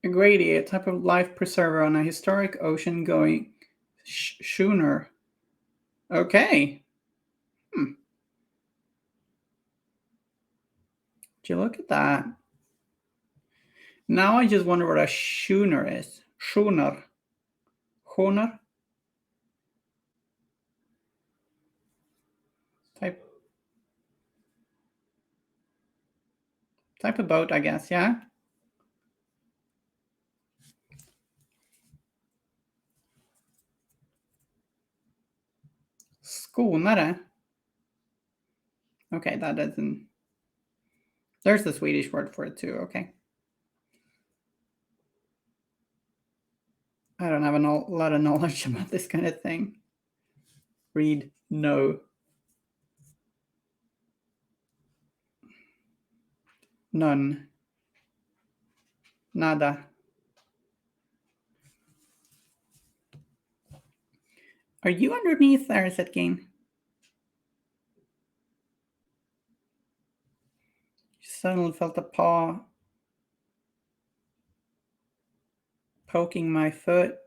A grady, a type of life preserver on a historic ocean-going schooner. Okay. Did you look at that? Now I just wonder what a schooner is. Schooner. Schooner? Type of boat, I guess, yeah? Skonare. Okay, that doesn't. There's the Swedish word for it too. Okay. I don't have a lot of knowledge about this kind of thing. Read no. None. Nada. Are you underneath there, said Game? Suddenly felt a paw poking my foot.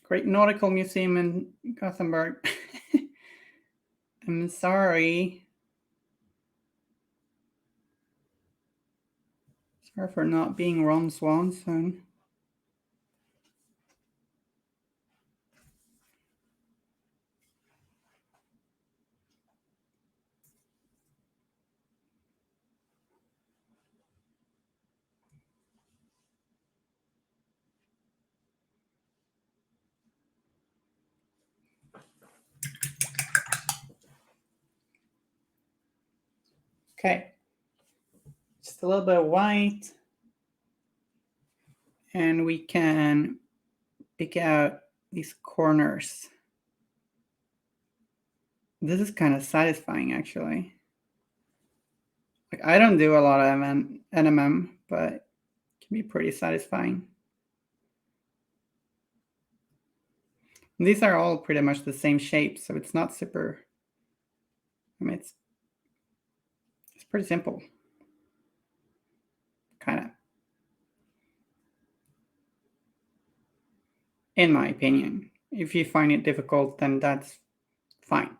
Great Nautical Museum in Gothenburg. I'm sorry. Sorry for not being Ron Swanson. Okay. Just a little bit of white. And we can pick out these corners. This is kind of satisfying, actually. Like, I don't do a lot of NMM, but it can be pretty satisfying. And these are all pretty much the same shape, so it's not super. I mean, it's pretty simple, kind of, in my opinion. If you find it difficult, then that's fine.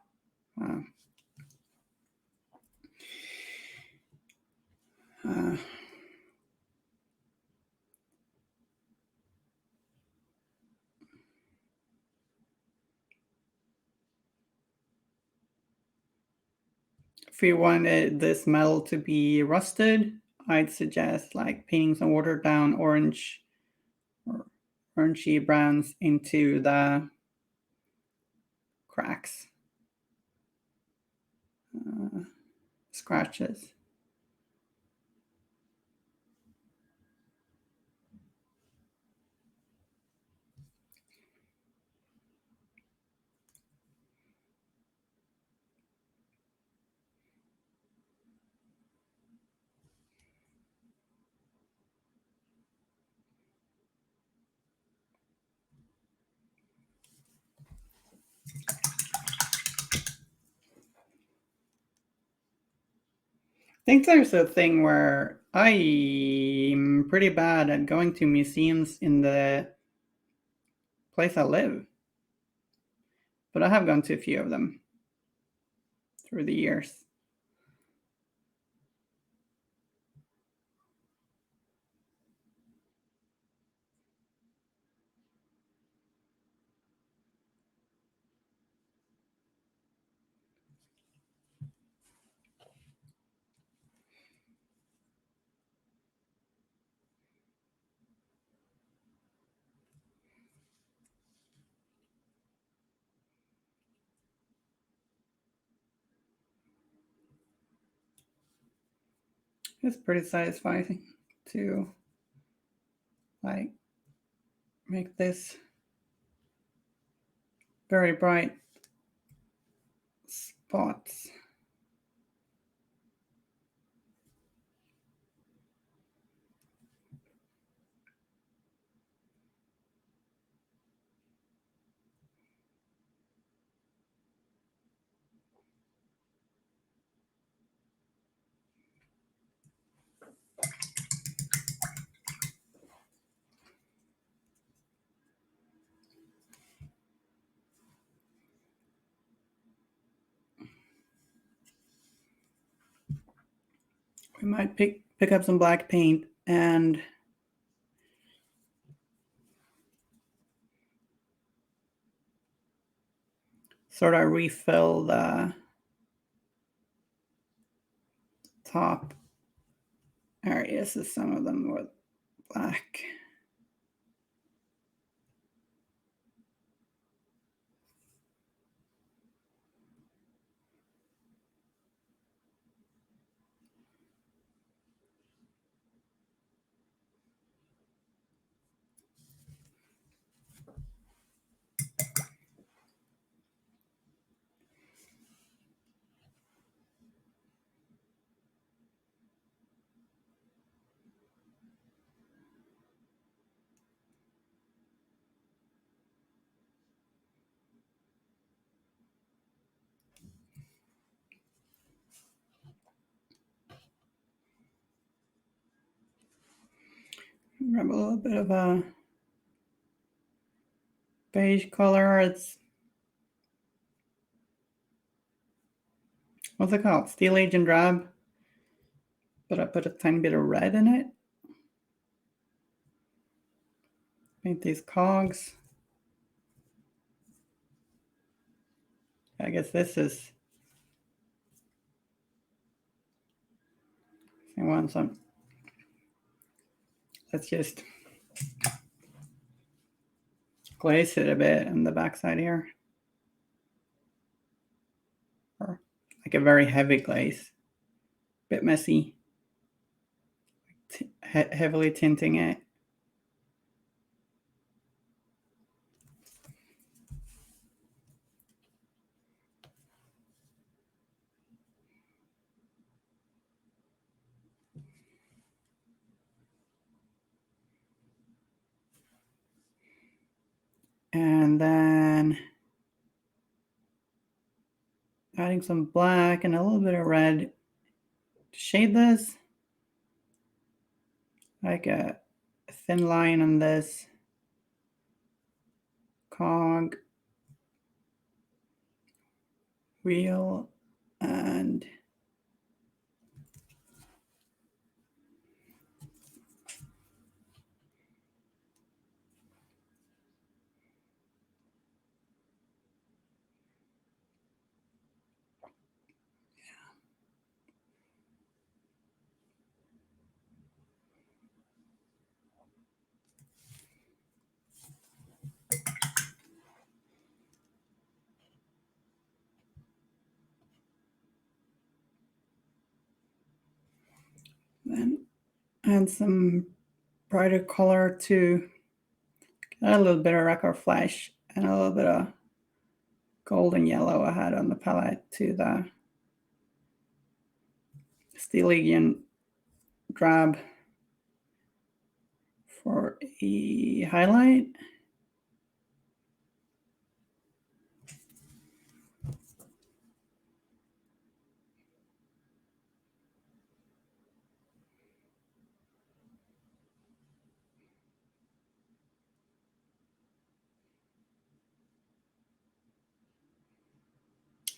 If you wanted this metal to be rusted, I'd suggest like painting some watered down orange or orangey browns into the cracks, scratches. I think there's a thing where I'm pretty bad at going to museums in the place I live, but I have gone to a few of them through the years. It's pretty satisfying to like make this very bright spots. We might pick up some black paint and sort of refill the top areas is some of them with black. Grab a little bit of a beige color. It's, what's it called? Steel Agent Drab. But I put a tiny bit of red in it. Paint these cogs. I guess this is, I want some, let's just glaze it a bit on the backside here. Or like a very heavy glaze. Bit messy. Heavily tinting it. And then adding some black and a little bit of red to shade this. Like a thin line on this cog, wheel, and then add some brighter color to add a little bit of record flesh and a little bit of golden yellow I had on the palette to the Steel Agent Drab for a highlight.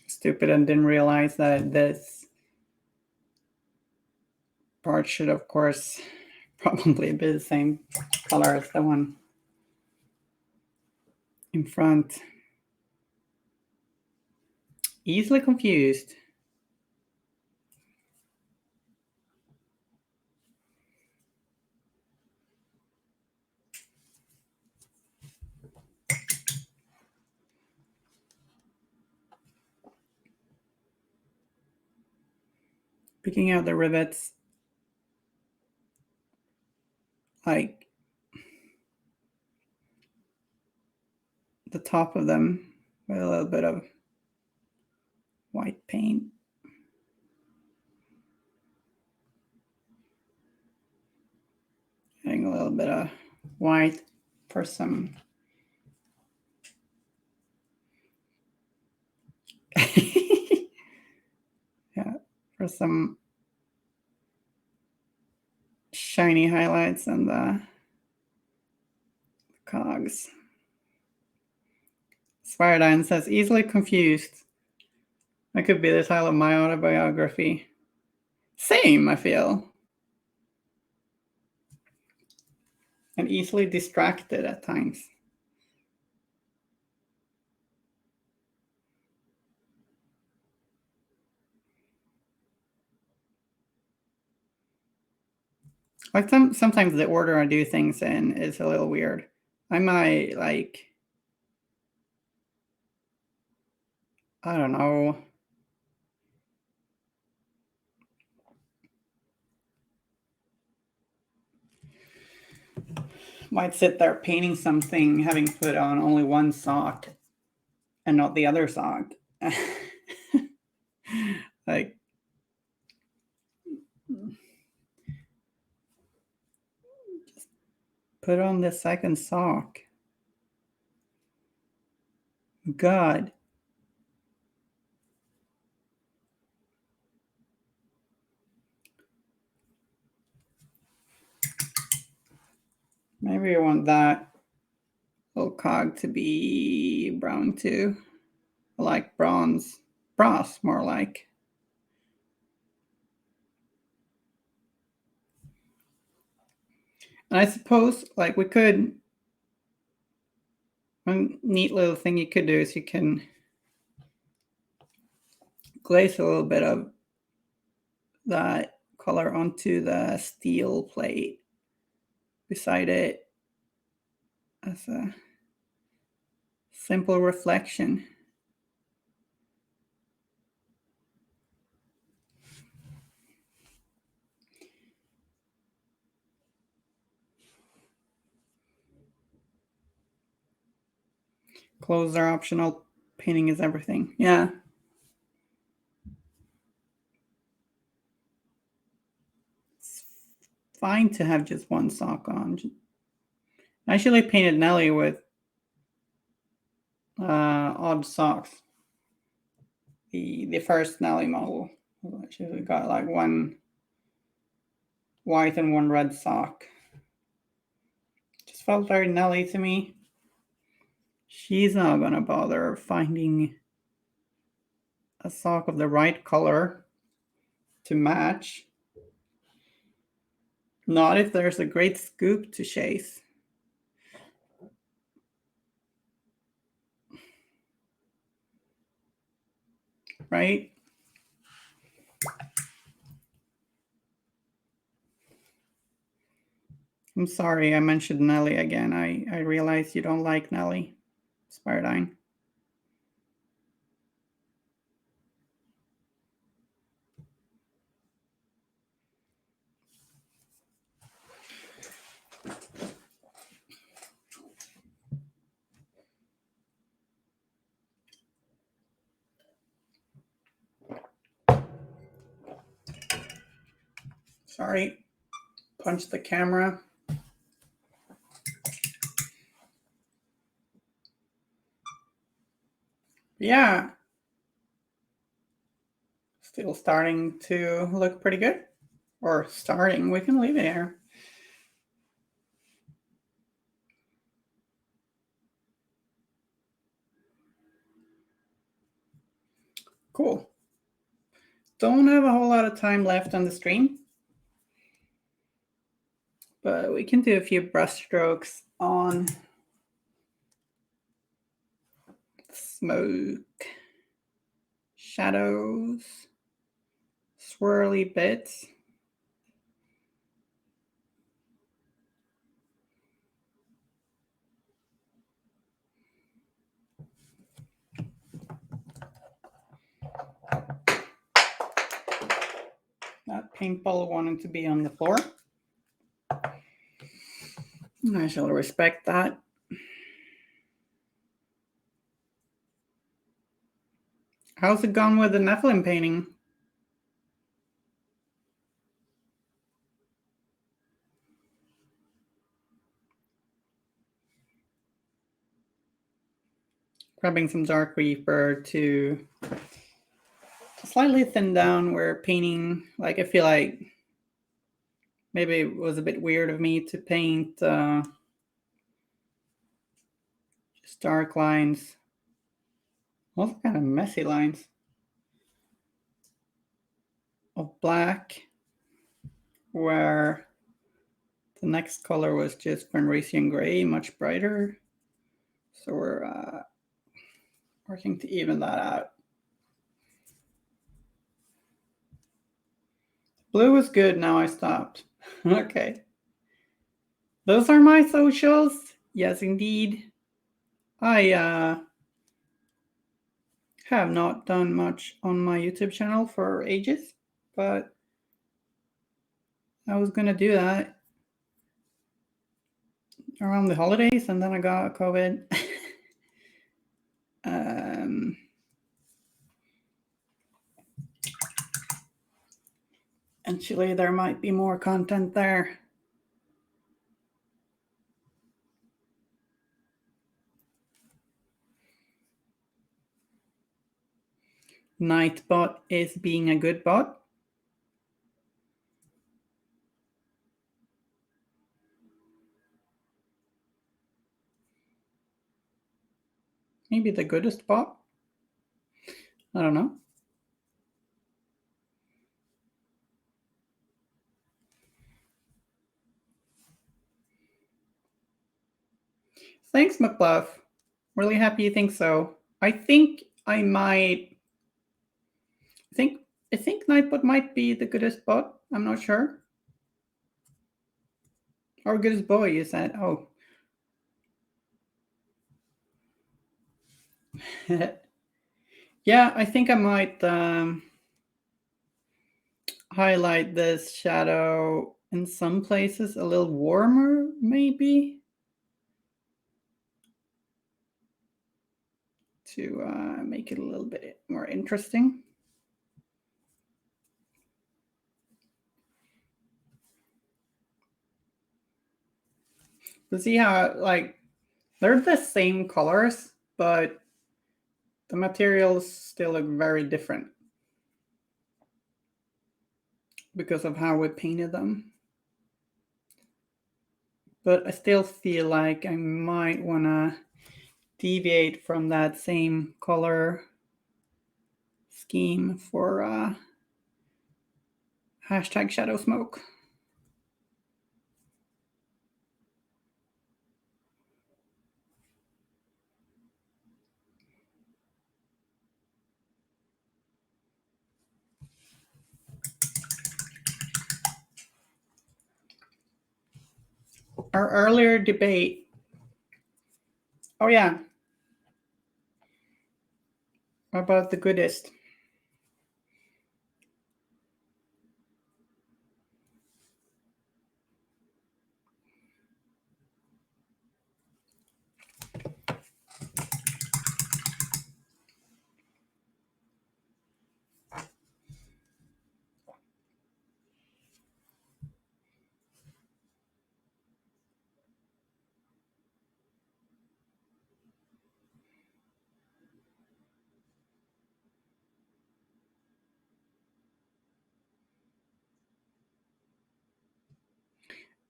Stupid and didn't realize that this part should, of course, probably be the same color as the one in front. Easily confused. Picking out the rivets, like the top of them with a little bit of white paint. Adding a little bit of white for some yeah, for some shiny highlights on the cogs. Spiridine says, easily confused. That could be the title of my autobiography. Same, I feel. And easily distracted at times. Like sometimes the order I do things in is a little weird. I might like, I don't know. Might sit there painting something, having put on only one sock and not the other sock. Like, just put on the second sock. God. Maybe I want that little cog to be brown too. I like bronze. Brass, more like. And I suppose, like, we could. One neat little thing you could do is you can glaze a little bit of that color onto the steel plate beside it as a simple reflection. Clothes are optional, painting is everything. Yeah. It's fine to have just one sock on. I actually painted Nelly with odd socks. The first Nelly model. She got like one white and one red sock. Just felt very Nelly to me. She's not gonna bother finding a sock of the right color to match. Not if there's a great scoop to chase. Right? I'm sorry I mentioned Nelly again. I realize you don't like Nelly. Spiridine. Sorry. Punch the camera. Yeah. Still starting to look pretty good. Or starting. We can leave it here. Cool. Don't have a whole lot of time left on the stream, but we can do a few brush strokes on smoke, shadows, swirly bits. That paintball wanted to be on the floor. I shall respect that. How's it gone with the Nephilim painting? Grabbing some Dark Reaper to slightly thin down where painting, like I feel like maybe it was a bit weird of me to paint just dark lines. Also kind of messy lines of black, where the next color was just Fenrisian gray, much brighter. So we're working to even that out. Blue was good, now I stopped. Okay. Those are my socials. Yes, indeed. I have not done much on my YouTube channel for ages, but I was gonna do that around the holidays, and then I got COVID. um, Actually, there might be more content there. Nightbot is being a good bot. Maybe the goodest bot. I don't know. Thanks, McBluff. Really happy you think so. I think I might. I think Nightbot might be the goodest bot. I'm not sure. Or goodest boy, you said. Oh. Yeah, I think I might highlight this shadow in some places a little warmer, maybe, to make it a little bit more interesting. To see how, like, they're the same colors, but the materials still look very different because of how we painted them. But I still feel like I might want to deviate from that same color scheme for hashtag shadow smoke. Our earlier debate. Oh, yeah. About the goodest.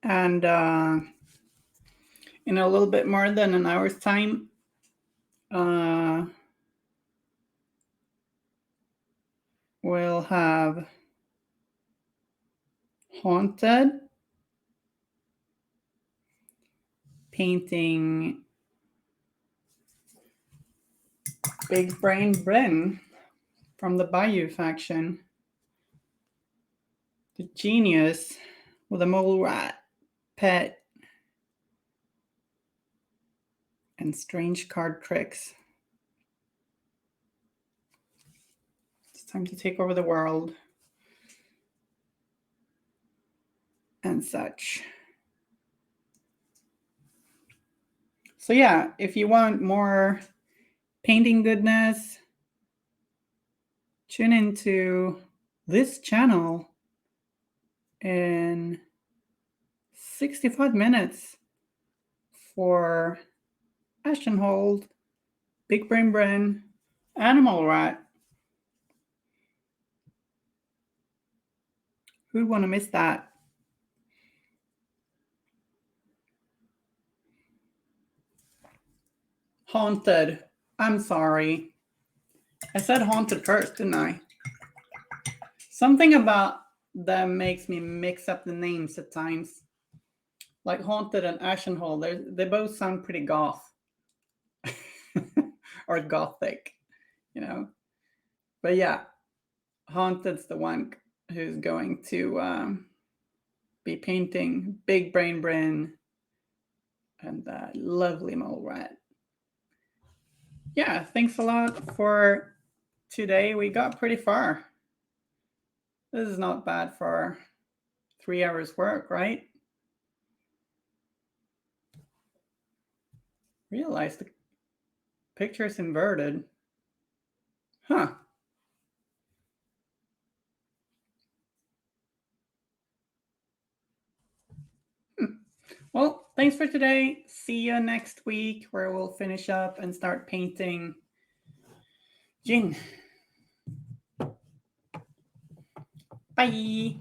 And in a little bit more than an hour's time, we'll have Haunted painting Big Brain Bren from the Bayou faction. The genius with a mole rat pet and strange card tricks. It's time to take over the world and such. So yeah, if you want more painting goodness, tune into this channel in 65 minutes for Ashenhold, Big Brain Bren, Animal Rat. Who'd want to miss that? Haunted. I'm sorry. I said haunted first, didn't I? Something about them makes me mix up the names at times. Like Haunted and Ashenhold, they both sound pretty goth. Or gothic, you know? But yeah, Haunted's the one who's going to be painting Big Brain Bryn and that lovely mole rat. Yeah, thanks a lot for today. We got pretty far. This is not bad for 3 hours work, right? Realize the picture's inverted. Huh. Well, thanks for today. See you next week where we'll finish up and start painting Jin. Bye.